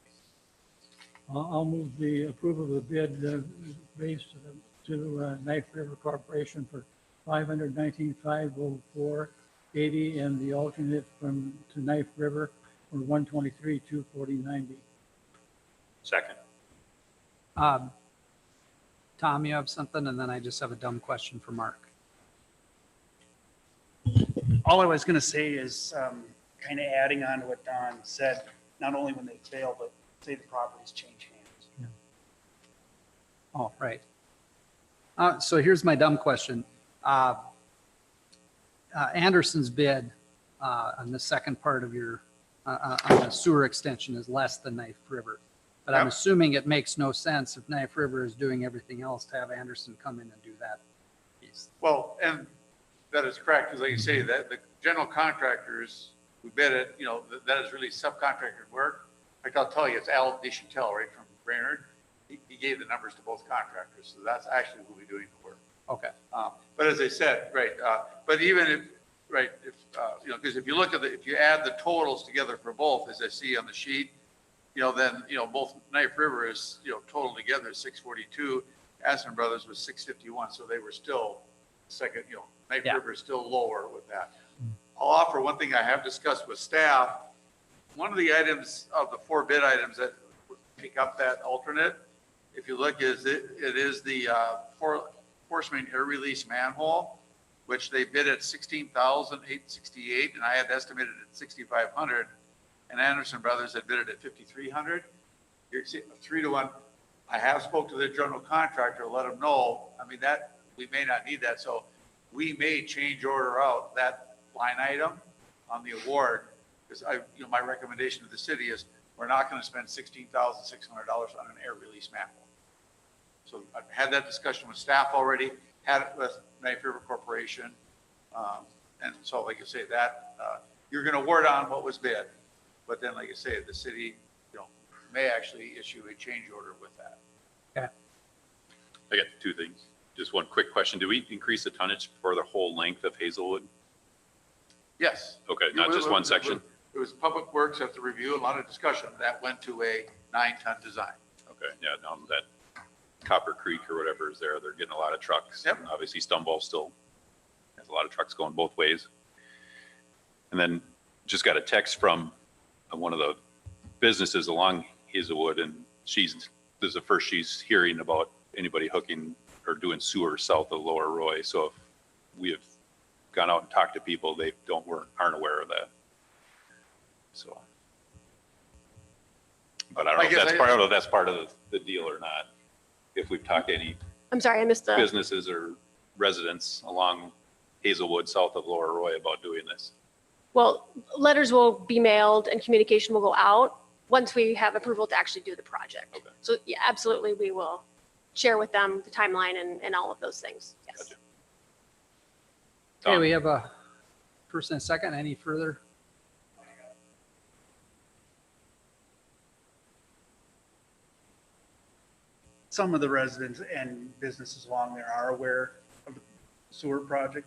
I'll move the approval of the bid raised to Knife River Corporation for $519,504.80 and the alternate to Knife River for $123,240.90. Second. Tom, you have something, and then I just have a dumb question for Mark. All I was going to say is kind of adding on to what Don said, not only when they fail, but say the properties change hands. Yeah. Oh, right. So here's my dumb question. Anderson's bid on the second part of your on the sewer extension is less than Knife River. But I'm Yep. assuming it makes no sense if Knife River is doing everything else to have Anderson come in and do that piece. Well, and that is correct, because like you say, that the general contractors who bid it, that is really subcontracted work. In fact, I'll tell you, it's Al Deschantel, right, from Brainerd. He gave the numbers to both contractors, so that's actually who we're doing the work. Okay. But as I said, right, but even if, right, if, because if you look at if you add the totals together for both, as I see on the sheet, then, both Knife River is, total together is 642, Aspen Brothers was 651, so they were still second, Knife Yeah. River is still lower with that. I'll offer one thing I have discussed with staff. One of the items of the 4 bid items that pick up that alternate, if you look, it is the force main air release manhole, which they bid at $16,868, and I had estimated at $6,500, and Anderson Brothers had bid it at $5,300. You're 3-1. I have spoke to the general contractor, let him know. I mean, that we may not need that, so we may change order out that line item on the award, because my recommendation to the city is we're not going to spend $16,600 on an air release manhole. So I've had that discussion with staff already, had it with Knife River Corporation. And so, like I say, that you're going to award on what was bid. But then, like I say, the city, may actually issue a change order with that. Okay. I got 2 things. Just one quick question. Do we increase the tonnage for the whole length of Hazelwood? Yes. Okay, not just one section? It was Public Works at the review, a lot of discussion. That went to a 9-ton design. Okay, yeah, that Copper Creek or whatever is there, they're getting a lot of trucks. Yep. Obviously, Stumble still has a lot of trucks going both ways. And then just got a text from one of the businesses along Hazelwood, and this is the first she's hearing about anybody hooking or doing sewer south of Lower Roy. So if we have gone out and talked to people, they aren't aware of that. So, but I don't know if that's part of the deal or not. If we've talked to any I'm sorry, I missed the, businesses or residents along Hazelwood, south of Lower Roy, about doing this. well, letters will be mailed and communication will go out once we have approval to actually do the project. Okay. So yeah, absolutely, we will share with them the timeline and all of those things. Yes. Gotcha. Okay, Tom? we have a first and a second. Any further? Some of the residents and businesses along there are aware of the sewer project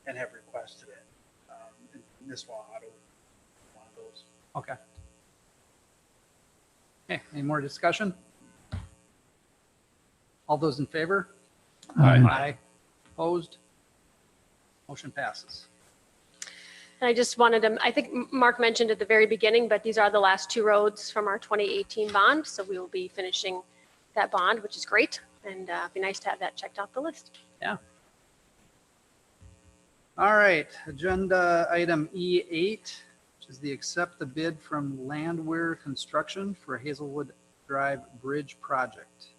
and have requested it. And this Wastewater, one of those. Okay. Okay, any more discussion? All those in favor? Aye. Opposed? Motion passes. And I just wanted to, I think Mark mentioned at the very beginning, but these are the last 2 roads from our 2018 bond. So we will be finishing that bond, which is great. And it'd be nice to have that checked off the list. Yeah. All right, agenda item E8, which is the accept the bid from Landwehr Construction for Hazelwood Drive Bridge Project.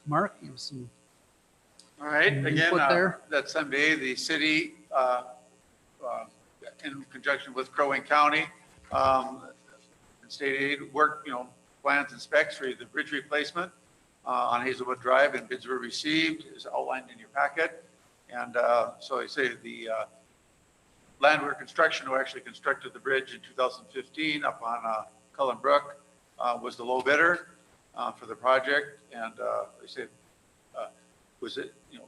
Mark, you have some All right, again, input there? that Sunday, the city, in conjunction with Crow Wing County, and state aid work, plans and specs for the bridge replacement on Hazelwood Drive, and bids were received, is outlined in your packet. And so I say the Landwehr Construction, who actually constructed the bridge in 2015 up on Cullen Brook, was the low bidder for the project. And they said,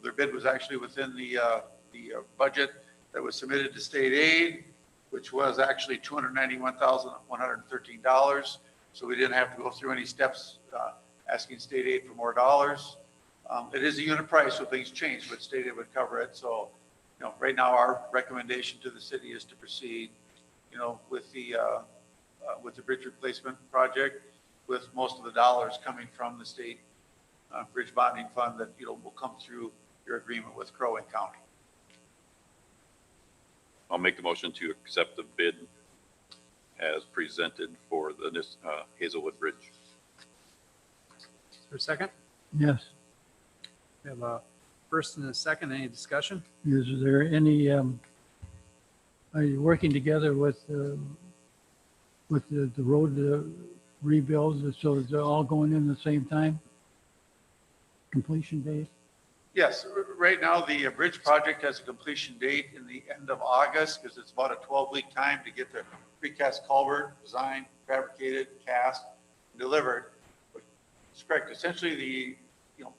their bid was actually within the budget that was submitted to state aid, which was actually $291,113. So we didn't have to go through any steps asking state aid for more dollars. It is a unit price, so things change, but state aid would cover it. So, right now our recommendation to the city is to proceed, with the bridge replacement project, with most of the dollars coming from the state bridge bonding fund that, will come through your agreement with Crow Wing County. I'll make the motion to accept the bid as presented for the Hazelwood Bridge. Is there a second? Yes. We have a first and a second. Any discussion? Is there any are you working together with the road rebuilds, so they're all going in the same time? Completion date? Yes, right now, the bridge project has a completion date in the end of August, because it's about a 12-week time to get the precast culvert designed, fabricated, cast, and delivered. But it's correct. Essentially,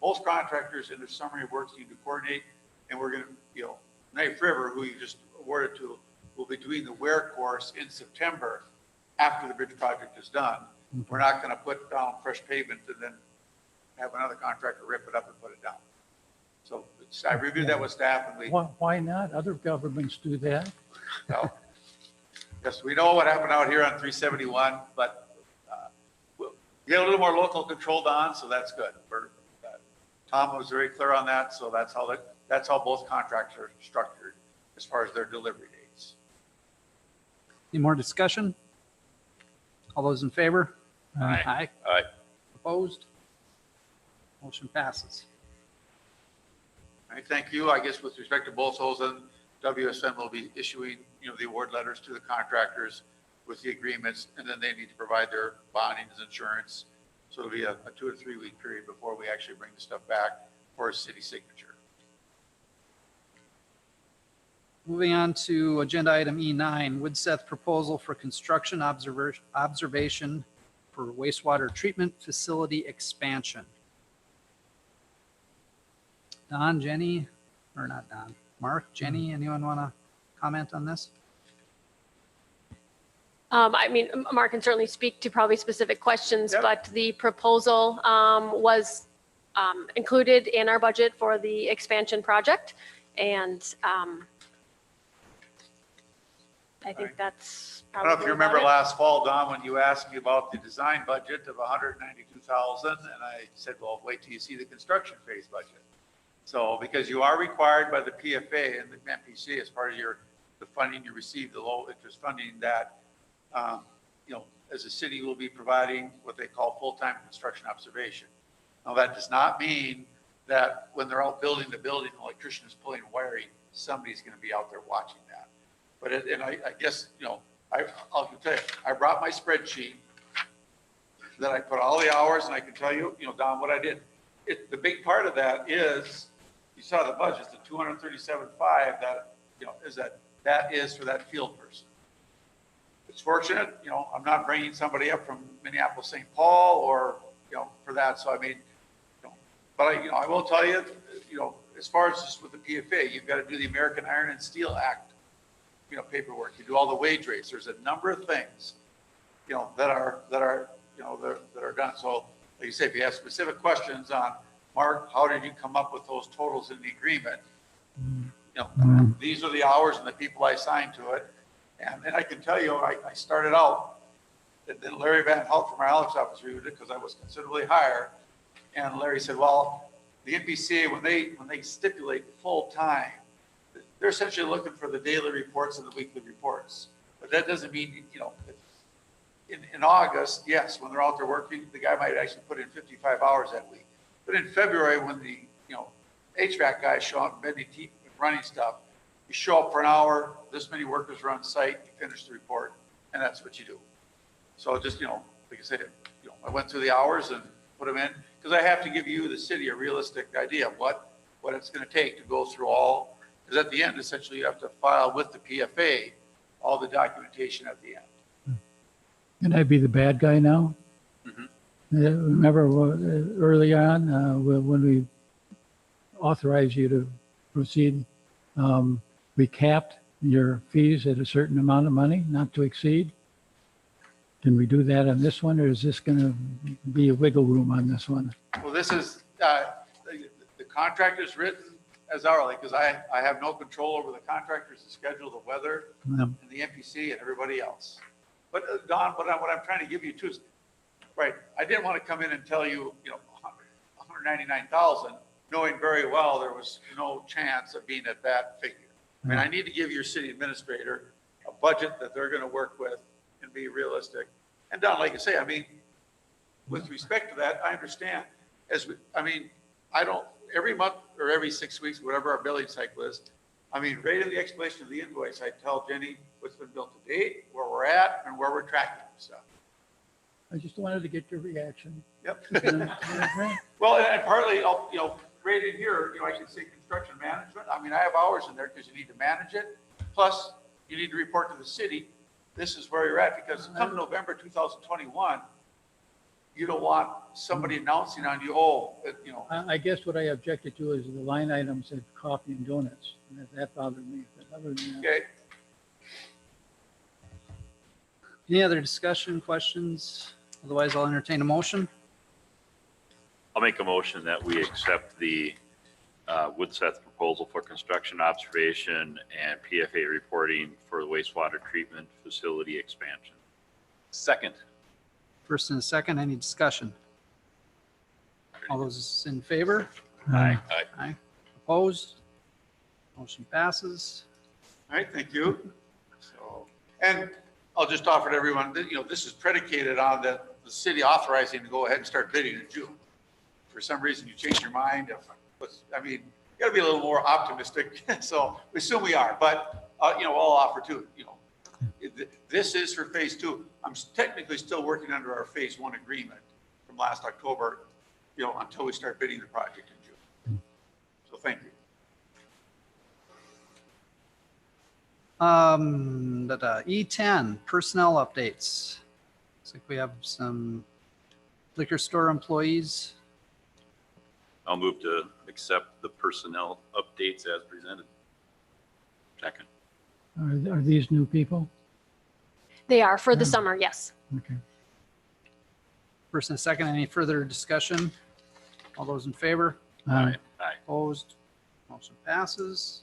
most contractors in their summary of works need to coordinate, and we're going to, Knife River, who you just awarded to, will be doing the wear course in September after the bridge project is done. We're not going to put down fresh pavement and then have another contractor rip it up and put it down. So I reviewed that with staff, and we, Why not? Other governments do that. yes, we know what happened out here on 371, but we'll get a little more local control on, so that's good. Tom was very clear on that, so that's how both contracts are structured as far as their delivery dates. Any more discussion? All those in favor? Aye. Aye. Opposed? Motion passes. All right, thank you. I guess with respect to both those, then WSN will be issuing, the award letters to the contractors with the agreements, and then they need to provide their bonding and insurance. So it'll be a 2 to 3 week period before we actually bring the stuff back for a city signature. Moving on to agenda item E9, Woodseth proposal for construction observation for wastewater treatment facility expansion. Don, Jenny, or not Don, Mark, Jenny, anyone want to comment on this? Mark can certainly speak to probably specific questions, Yep. but the proposal was included in our budget for the expansion project. And I think Right. that's I don't know if probably you remember about it. last fall, Don, when you asked me about the design budget of 192,000, and I said, well, wait till you see the construction phase budget. So, because you are required by the PFA and the MPC as part of the funding you receive, the low interest funding, that, as a city will be providing what they call full-time construction observation. Now, that does not mean that when they're out building the building, the electrician is pulling wiring, somebody's going to be out there watching that. But, I guess, I'll tell you, I brought my spreadsheet that I put all the hours, and I can tell you, Don, what I did. The big part of that is, you saw the budget, the 237.5, that is for that field person. It's fortunate, I'm not bringing somebody up from Minneapolis, St. Paul, or, for that. So, but I will tell you, as far as just with the PFA, you've got to do the American Iron and Steel Act, paperwork. You do all the wage rates. There's a number of things, that are done. So, like you say, if you have specific questions on, Mark, how did you come up with those totals in the agreement? These are the hours and the people I assigned to it. And I can tell you, I started out, and then Larry Van Hout from our Alex office reviewed it because I was considerably higher. And Larry said, well, the NPCA, when they stipulate full time, they're essentially looking for the daily reports and the weekly reports. But that doesn't mean, in August, yes, when they're out there working, the guy might actually put in 55 hours that week. But in February, when the, HVAC guys show up, bending teeth and running stuff, you show up for an hour, this many workers are on site, you finish the report, and that's what you do. So just, like I said, I went through the hours and put them in, because I have to give you, the city, a realistic idea of what it's going to take to go through all, because at the end, essentially, you have to file with the PFA all the documentation at the end. Can I be the bad guy now? Remember early on, when we authorized you to proceed, we capped your fees at a certain amount of money, not to exceed. Can we do that on this one, or is this going to be a wiggle room on this one? Well, this is, the contract is written as hourly, because I have no control over the contractors, the schedule, the weather, and the NPC and everybody else. But Don, what I'm trying to give you too is, right, I didn't want to come in and tell you, 199,000, knowing very well there was no chance of being at that figure. I need to give your city administrator a budget that they're going to work with and be realistic. And Don, like I say, with respect to that, I understand. I don't, every month or every 6 weeks, whatever our billing cycle is, I mean, right in the explanation of the invoice, I tell Jenny what's been built to date, where we're at, and where we're tracking stuff. I just wanted to get your reaction. Yep. Okay. Well, and partly, right in here, I can say construction management. I mean, I have hours in there because you need to manage it. Plus, you need to report to the city. This is where you're at, because come November 2021, you don't want somebody announcing on you, I guess what I objected to is the line item said coffee and donuts. That bothered me. But other than that, okay. Any other discussion, questions? Otherwise, I'll entertain a motion. I'll make a motion that we accept the Woodseth proposal for construction observation and PFA reporting for the wastewater treatment facility expansion. Second. First and a second, any discussion? All those in favor? Aye. Aye. Opposed? Motion passes. All right, thank you. So, and I'll just offer to everyone that, this is predicated on the city authorizing to go ahead and start bidding in June. For some reason, you changed your mind. You gotta be a little more optimistic. So we assume we are, but, I'll offer to, this is for phase 2. I'm technically still working under our phase 1 agreement from last October, until we start bidding the project in June. So thank you. E10, personnel updates. Looks like we have some liquor store employees. I'll move to accept the personnel updates as presented. Second. Are these new people? They are for the summer, yes. Okay. First and a second, any further discussion? All those in favor? Aye. Aye. Opposed? Motion passes.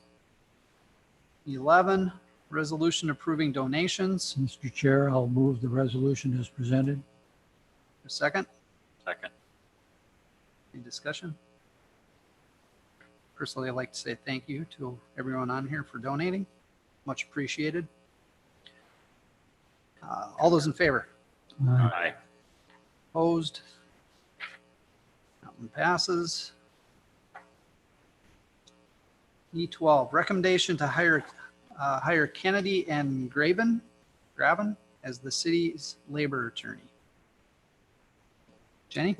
11, resolution approving donations. Mr. Chair, I'll move the resolution as presented. A second, Second. any discussion? Personally, I'd like to say thank you to everyone on here for donating. Much appreciated. All those in favor? Aye. Opposed? That one passes. E12, recommendation to hire Kennedy and Graven as the city's labor attorney. Jenny?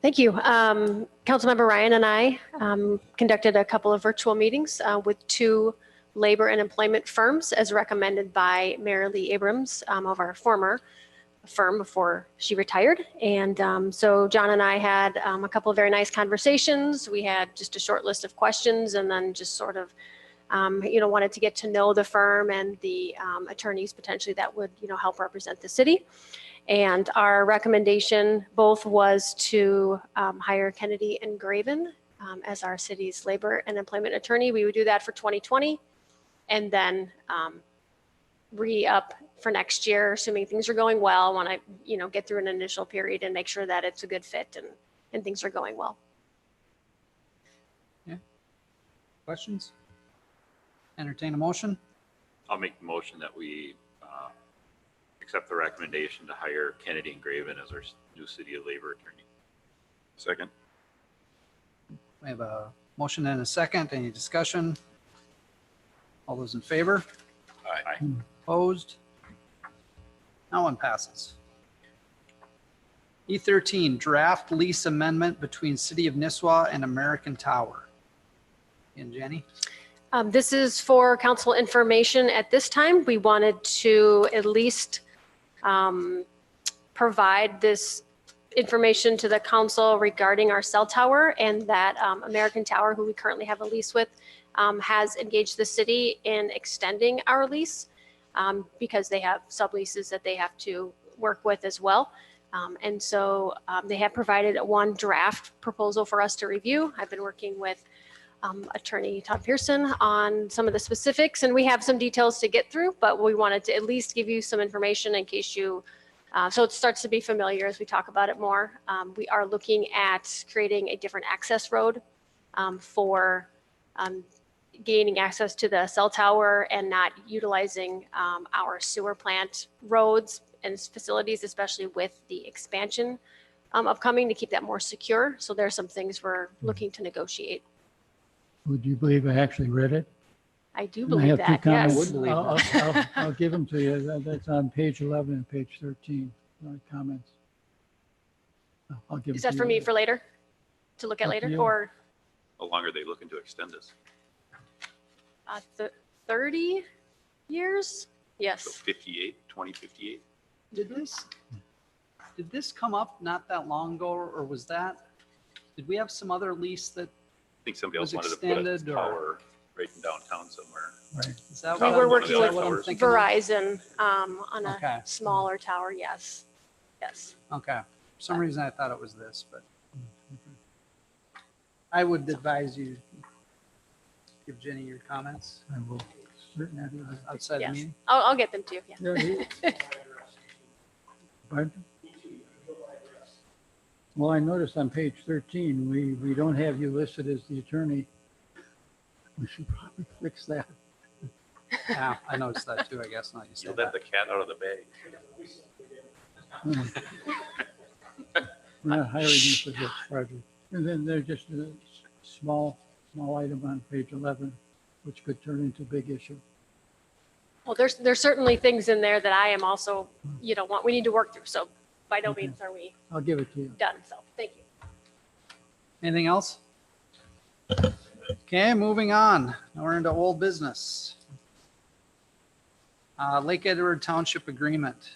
Thank you. Councilmember Ryan and I conducted a couple of virtual meetings with 2 labor and employment firms as recommended by Mayor Lee Abrams of our former firm before she retired. And so John and I had a couple of very nice conversations. We had just a short list of questions and then just sort of, wanted to get to know the firm and the attorneys potentially that would, help represent the city. And our recommendation both was to hire Kennedy and Graven as our city's labor and employment attorney. We would do that for 2020 and then re-up for next year, assuming things are going well. Want to, get through an initial period and make sure that it's a good fit and things are going well. Yeah. Questions? Entertain a motion? I'll make the motion that we accept the recommendation to hire Kennedy and Graven as our new city labor attorney. Second. We have a motion and a second. Any discussion? All those in favor? Aye. Opposed? That one passes. E13, draft lease amendment between City of Nisswa and American Tower. And Jenny? This is for council information at this time. We wanted to at least provide this information to the council regarding our cell tower and that American Tower, who we currently have a lease with, has engaged the city in extending our lease because they have subleases that they have to work with as well. And so they have provided one draft proposal for us to review. I've been working with Attorney Todd Pearson on some of the specifics, and we have some details to get through, but we wanted to at least give you some information in case you, so it starts to be familiar as we talk about it more. We are looking at creating a different access road for gaining access to the cell tower and not utilizing our sewer plant roads and facilities, especially with the expansion upcoming, to keep that more secure. So there are some things we're looking to negotiate. Would you believe I actually read it? I do I believe have two that, comments. yes. believe I'll give them to you. That's on page 11 and page 13, comments. I'll give Is them that to for you. me for later? To look at Up to later, you. or How long are they looking to extend this? 30 years? So Yes. 2058? Did this come up not that long ago, or was that, did we have some other lease that, I think somebody Was else wanted to put a extended or- tower right in downtown somewhere. Right. is that We what were I'm, working is that with what I'm towers. thinking of? Verizon on a Okay. smaller tower, yes. Yes. Okay, for some reason I thought it was this, but I would advise you give Jenny your comments I will certainly do that. outside the Yes. meeting. I'll get them to you, yeah. Yeah, Pardon? Well, I noticed on page 13, we don't have you listed as the attorney. We should probably fix that. Yeah, I noticed that too, I guess, now you You said let that. the cat out of the bag. We're not hiring you for this project. And then there's just a small item on page 11, which could turn into a big issue. Well, there's certainly things in there that I am also, we need to work through. So by no Okay. means are we I'll give it to you. done. So thank you. Anything else? Okay, moving on. Now we're into old business. Lake Edward Township Agreement.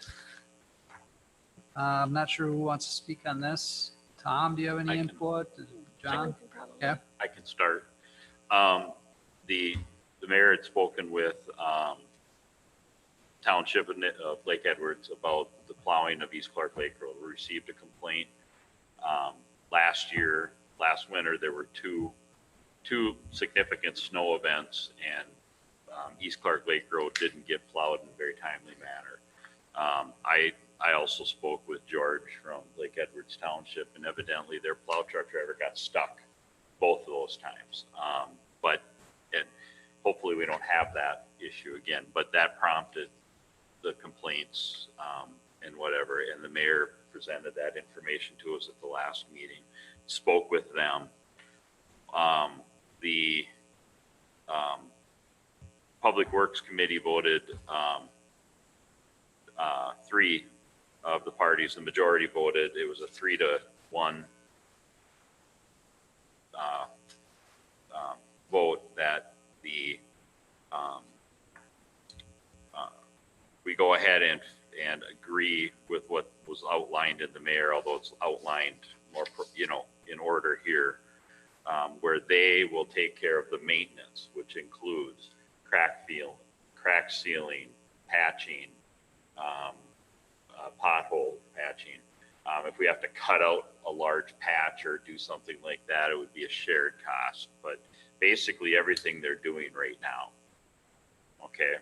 I'm not sure who wants to speak on this. Tom, do you have I any can. input? John? Jonathan, probably. Yeah. I can start. The mayor had spoken with Township of Lake Edwards about the plowing of East Clark Lake Road. We received a complaint last winter. There were two significant snow events, and East Clark Lake Road didn't get plowed in a very timely manner. I also spoke with George from Lake Edwards Township, and evidently their plow truck driver got stuck both of those times. And hopefully we don't have that issue again, but that prompted the complaints and whatever, and the mayor presented that information to us at the last meeting, spoke with them. The Public Works Committee voted 3 of the parties, the majority voted, it was a 3-1 vote that we go ahead and agree with what was outlined in the mayor, although it's outlined more, in order here, where they will take care of the maintenance, which includes crack sealing, patching, pothole patching. If we have to cut out a large patch or do something like that, it would be a shared cost, but basically everything they're doing right now. Okay.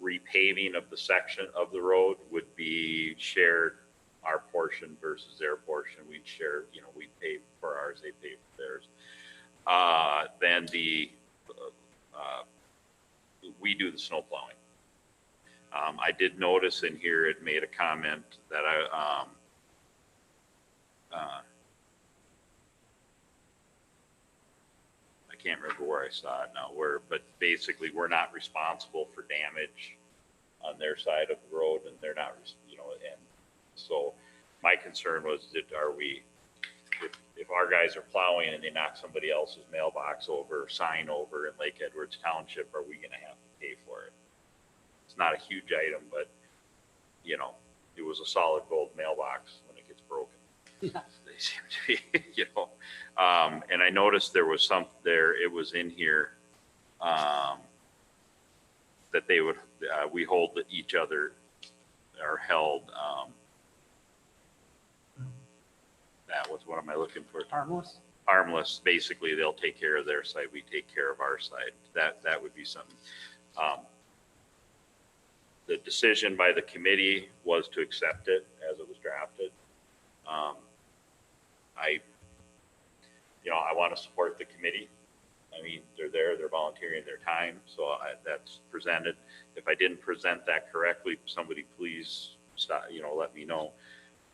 Repaving of the section of the road would be shared, our portion versus their portion. We'd share, we'd pay for ours, they pay for theirs. Then we do the snow plowing. I did notice in here, it made a comment that I can't remember where I saw it now, but basically we're not responsible for damage on their side of the road, and they're not, and so my concern was that if our guys are plowing and they knock somebody else's mailbox over, sign over in Lake Edwards Township, are we gonna have to pay for it? It's not a huge item, but it was a solid gold mailbox when it gets broken. Yeah. They seem to be, and I noticed there was it was in here, that they would, we hold each other, are held, what am I looking for? Harmless? Harmless. Basically, they'll take care of their side, we take care of our side. That would be something. The decision by the committee was to accept it as it was drafted. I want to support the committee. I mean, they're there, they're volunteering their time, so that's presented. If I didn't present that correctly, somebody please stop, let me know.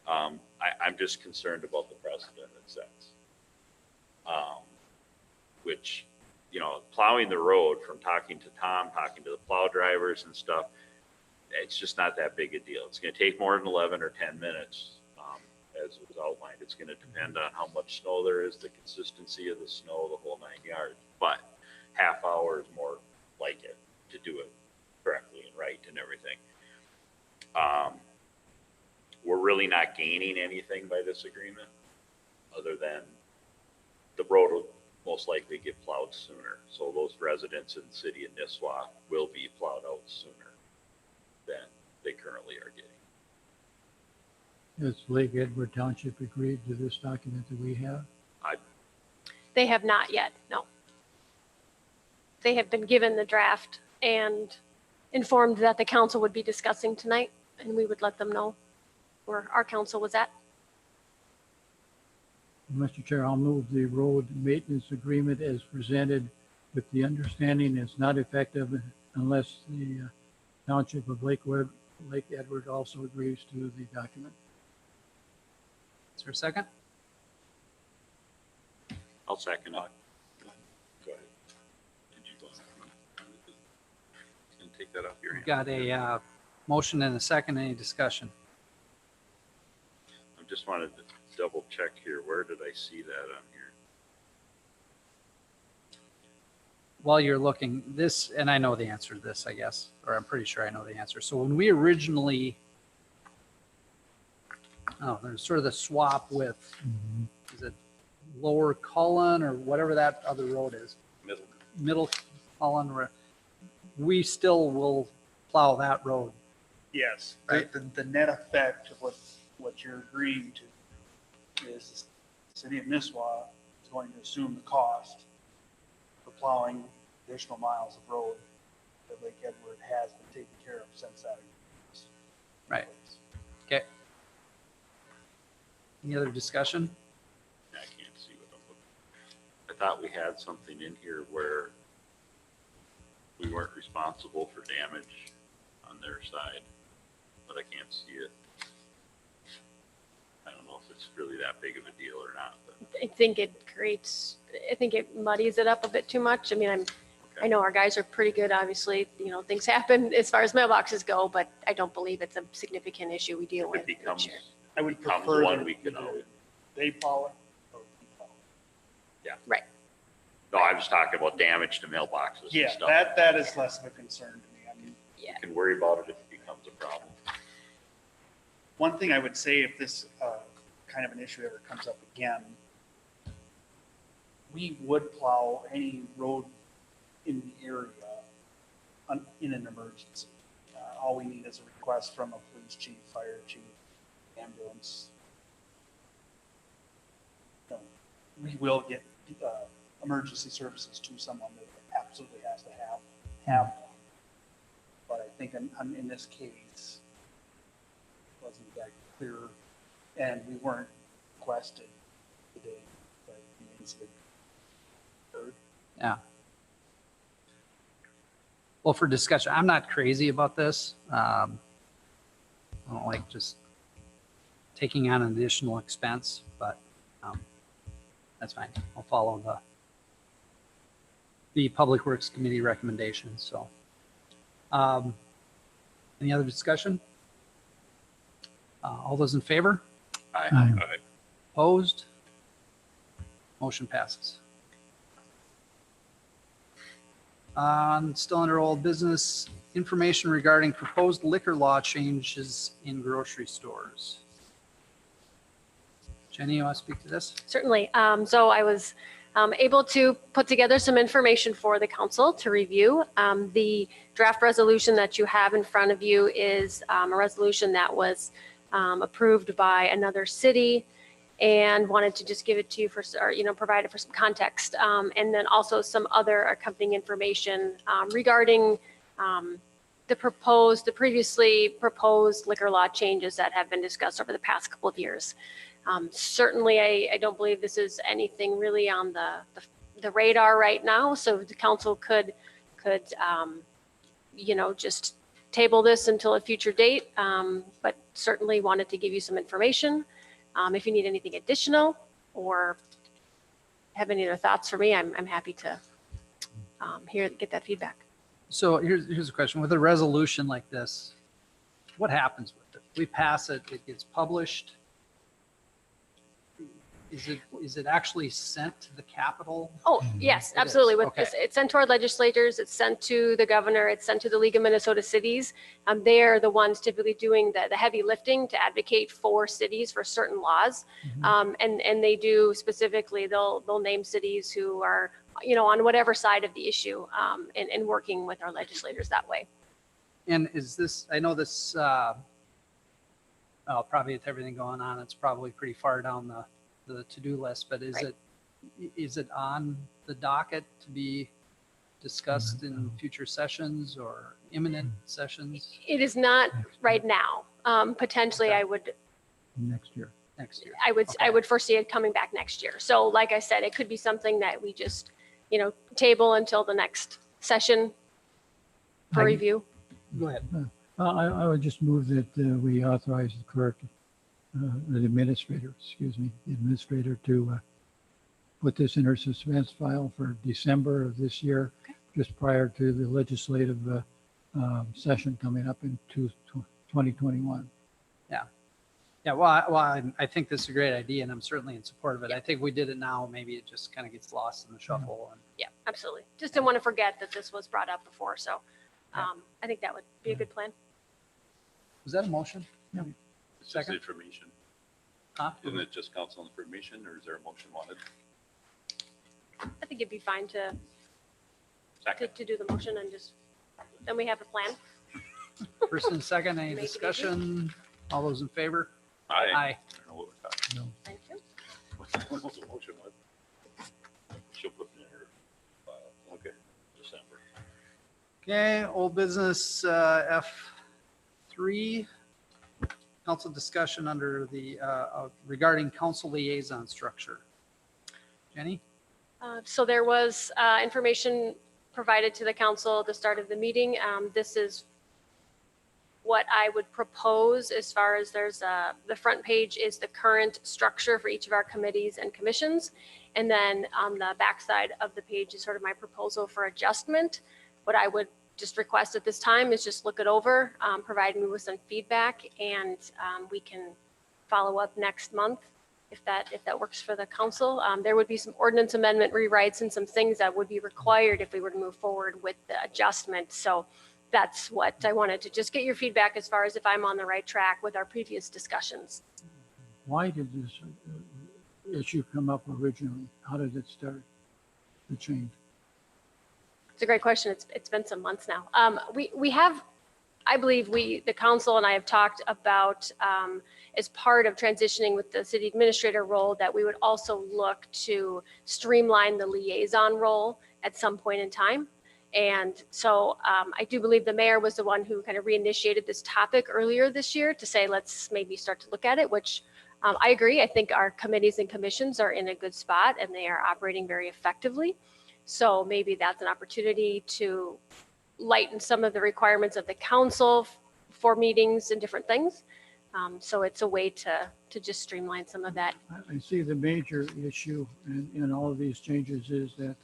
I'm just concerned about the precedent it sets, which you know, plowing the road, from talking to Tom, talking to the plow drivers and stuff, it's just not that big a deal. It's gonna take more than 11 or 10 minutes, as was outlined. It's gonna depend on how much snow there is, the consistency of the snow, the whole 9 yards. But half hour is more like it to do it correctly and right and everything. We're really not gaining anything by this agreement, other than the road will most likely get plowed sooner. So those residents in the city of Nisswa will be plowed out sooner than they currently are getting. Has Lake Edward Township agreed to this document that we have? They have not yet, no. They have been given the draft and informed that the council would be discussing tonight, and we would let them know where our council was at. Mr. Chair, I'll move the road maintenance agreement as presented, with the understanding it's not effective unless the Township of Lake Edward also agrees to the document. Is there a second? I'll second it. Go ahead. Did you go? And take that off your We've hand. got a motion and a second. Any discussion? I just wanted to double check here. Where did I see that on here? While you're looking this, and I know the answer to this, I guess, or I'm pretty sure I know the answer. So when we originally, there's sort of the swap with, is it Lower Cullen or whatever that other road is? Middle Cullen, where we still will plow that road. Yes, Right. the net effect of what you're agreeing to is the city of Nisswa is going to assume the cost for plowing additional miles of road that Lake Edward has been taken care of since that agreement was in Right. place. Okay. Any other discussion? I can't see what I'm looking. I thought we had something in here where we weren't responsible for damage on their side, but I can't see it. I don't know if it's really that big of a deal or not, but I think it muddies it up a bit too much. I mean, I know our guys are pretty good, obviously, you know, things happen as far as mailboxes go, but I don't believe it's a significant issue we deal if with. it becomes, each year. I would becomes prefer one that we can either always. they plow it or we plow it. Right. No, I was talking about damage to mailboxes and Yeah, stuff. that is less of a concern to me. I mean, Yeah. We can worry about it if it becomes a problem. one thing I would say, if this kind of an issue ever comes up again, we would plow any road in the area in an emergency. All we need is a request from a police chief, fire chief, ambulance. We will get emergency services to someone that absolutely has to have one. But I think in this case, it wasn't that clear, and we weren't requested today, but the incident occurred. Yeah. Well, for discussion, I'm not crazy about this. I don't like just taking on an additional expense, but that's fine. I'll follow the Public Works Committee recommendations. So, any other discussion? All those in favor? Aye. Aye. Opposed? Motion passes. Still under old business, information regarding proposed liquor law changes in grocery stores. Jenny, you want to speak to this? Certainly. So I was able to put together some information for the council to review. The draft resolution that you have in front of you is a resolution that was approved by another city, and wanted to just give it to you for, or, you know, provide it for some context. And then also some other accompanying information regarding the previously proposed liquor law changes that have been discussed over the past couple of years. Certainly, I don't believe this is anything really on the radar right now. So the council could you know, just table this until a future date. But certainly wanted to give you some information. If you need anything additional or have any other thoughts for me, I'm happy to get that feedback. So here's a question. With a resolution like this, what happens with it? We pass it, it gets published. Is it actually sent to the Capitol? Oh, yes, It absolutely. is, With okay. it's sent to our legislators, it's sent to the governor, it's sent to the League of Minnesota Cities. They are the ones typically doing the heavy lifting to advocate for cities for certain laws. And they do specifically, they'll name cities who are, on whatever side of the issue, and working with our legislators that way. And is this, I know this, well, probably with everything going on, it's probably pretty far down the to-do list, but Right. is it on the docket to be discussed in future sessions or imminent sessions It is not right now. Potentially, Okay. I would Next year. next year? I Okay. would foresee it coming back next year. So like I said, it could be something that we just, table until the next session for I- review. Go ahead. I would just move that we authorize the clerk, the administrator to put this in her suspense file for December of this year, just prior to the legislative session coming up in 2021. Yeah, well, I think this is a great idea and I'm certainly in support of it. I think we did it now, maybe it just kind of gets lost in the shuffle. And Yeah, absolutely. Just didn't want to forget that this was brought up before. So I think that would be a good plan. Was that a motion? Yeah. It's just Second. information. Huh? Isn't it just council information or is there a motion wanted? I think it'd be fine to Second. do the motion and just, then we have a plan. First and second, any Make it easy. discussion? All those in favor? I Aye. don't know what we're talking. No. Thank you. What the motion was? She'll put it in her file. Okay, December. Okay, old business F3, council discussion under the, regarding council liaison structure. Jenny? So there was information provided to the council at the start of the meeting. This is what I would propose as far as the front page is the current structure for each of our committees and commissions. And then on the back side of the page is sort of my proposal for adjustment. What I would just request at this time is just look it over, provide me with some feedback, and we can follow up next month if that works for the council. There would be some ordinance amendment rewrites and some things that would be required if we were to move forward with the adjustment. So that's what I wanted to just get your feedback as far as if I'm on the right track with our previous discussions. Why did this issue come up originally? How did it start, the change? It's a great question. It's been some months now. We have, I believe the council and I have talked about as part of transitioning with the city administrator role, that we would also look to streamline the liaison role at some point in time. And so I do believe the mayor was the one who kind of reinitiated this topic earlier this year to say, let's maybe start to look at it, which I agree. I think our committees and commissions are in a good spot and they are operating very effectively. So maybe that's an opportunity to lighten some of the requirements of the council for meetings and different things. So it's a way to just streamline some of that. I see the major issue in all of these changes is that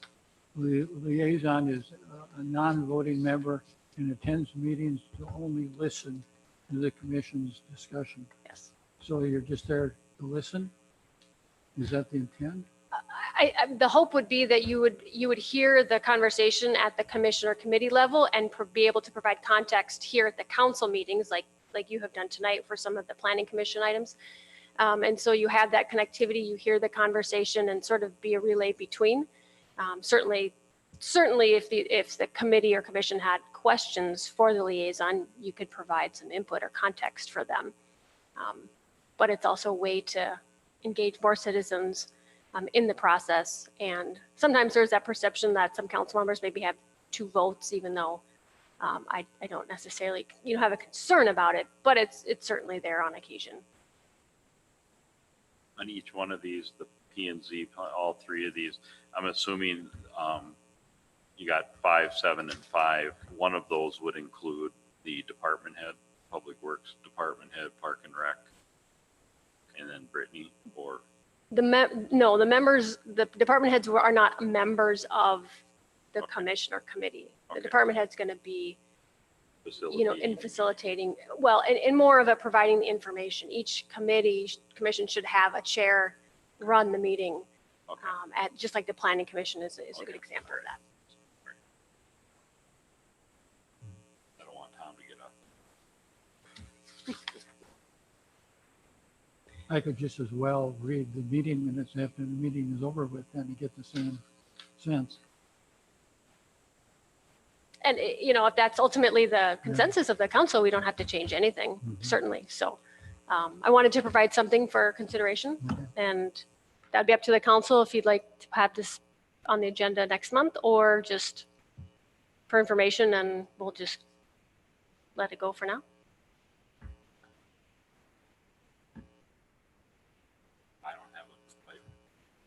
the liaison is a non-voting member and attends meetings to only listen to the commission's discussion. Yes. So you're just there to listen? Is that the intent? The hope would be that you would hear the conversation at the commission or committee level and be able to provide context here at the council meetings, like you have done tonight for some of the planning commission items. And so you have that connectivity, you hear the conversation and sort of be a relay between. Certainly if the committee or commission had questions for the liaison, you could provide some input or context for them. But it's also a way to engage more citizens in the process. And sometimes there's that perception that some council members maybe have 2 votes, even though I don't necessarily have a concern about it, but it's certainly there on occasion. On each one of these, the P and Z, all 3 of these, I'm assuming you got 5, 7, and 5. One of those would include the department head, Public Works Department Head, Park and Rec, and then Brittany, or? No, the members, the department heads are not members of the Okay. commission or committee. The Okay. department head's going to be, in Facility. facilitating, well, in more of a providing the information. Each commission should have a chair run the meeting, Okay. at, just like the planning commission is a good Okay. example of that. I don't want Tom to get up. I could just as well read the meeting minutes after the meeting is over with and get the same sense. And, if that's ultimately the consensus of the council, we don't have to change anything, certainly. So I wanted to provide something for consideration, and that'd be up to the council if you'd like to have this on the agenda next month, or just for information, and we'll just let it go for now. I don't have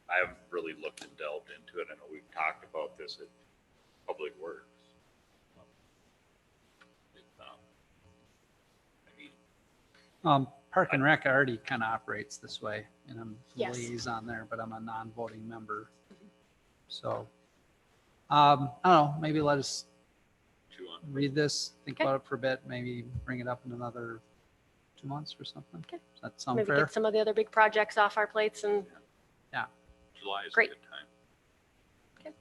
I haven't really looked and delved into it. I know we've talked about this at Public Works. Park and Rec already kind of operates this way, and I'm the Yes. liaison there, but I'm a non-voting member. So, I don't know, maybe let us two on. read this, think Okay. about it for a bit, maybe bring it up in another 2 months or something. Okay. Does that sound Maybe fair? get some of the other big projects off our plates, and July is a Great. good time.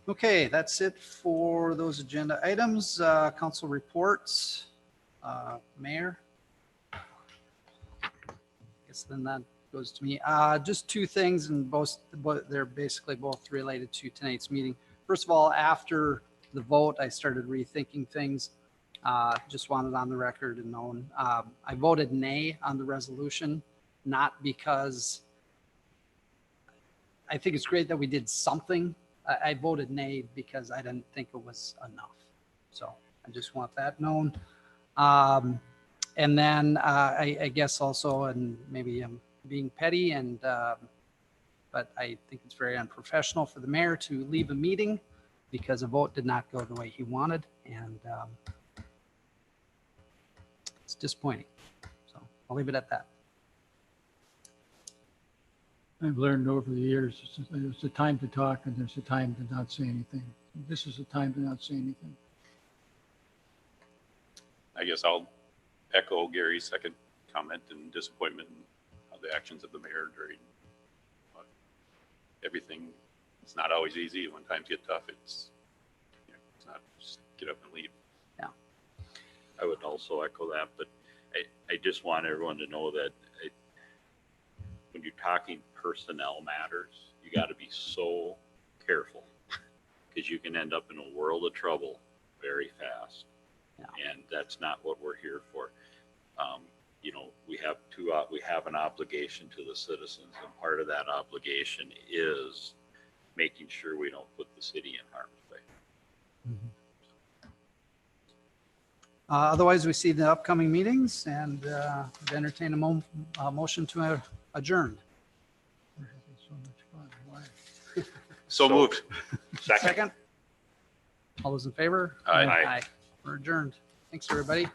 Okay, that's it for those agenda items. Council reports. Mayor? I guess then that goes to me. Just two things, and they're basically both related to tonight's meeting. First of all, after the vote, I started rethinking things. Just wanted on the record and known. I voted nay on the resolution, not because I think it's great that we did something. I voted nay because I didn't think it was enough. So I just want that known. And then I guess also, and maybe I'm being petty, but I think it's very unprofessional for the mayor to leave a meeting because a vote did not go the way he wanted, and it's disappointing. So I'll leave it at that. I've learned over the years, there's a time to talk and there's a time to not say anything. This is a time to not say anything. I guess I'll echo Gary's second comment and disappointment of the actions of the mayor during everything. It's not always easy. When times get tough, it's not just get up and leave. I would also echo that, but I just want everyone to know that when you're talking personnel matters, you got to be so careful because you can end up in a world of trouble very fast. Yeah. And that's not what we're here for. We have an obligation to the citizens, and part of that obligation is making sure we don't put the city in harm's way. Otherwise, we see the upcoming meetings, and entertain a motion to adjourn. We're having so much fun. Why? So moved. Second. All those in favor? Aye. Aye. We're adjourned. Thanks, everybody.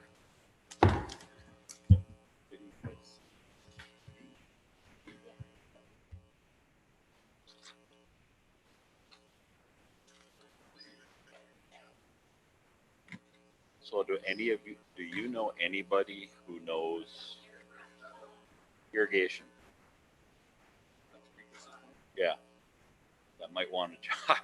So do you know anybody who knows irrigation? Yeah, that might want a job.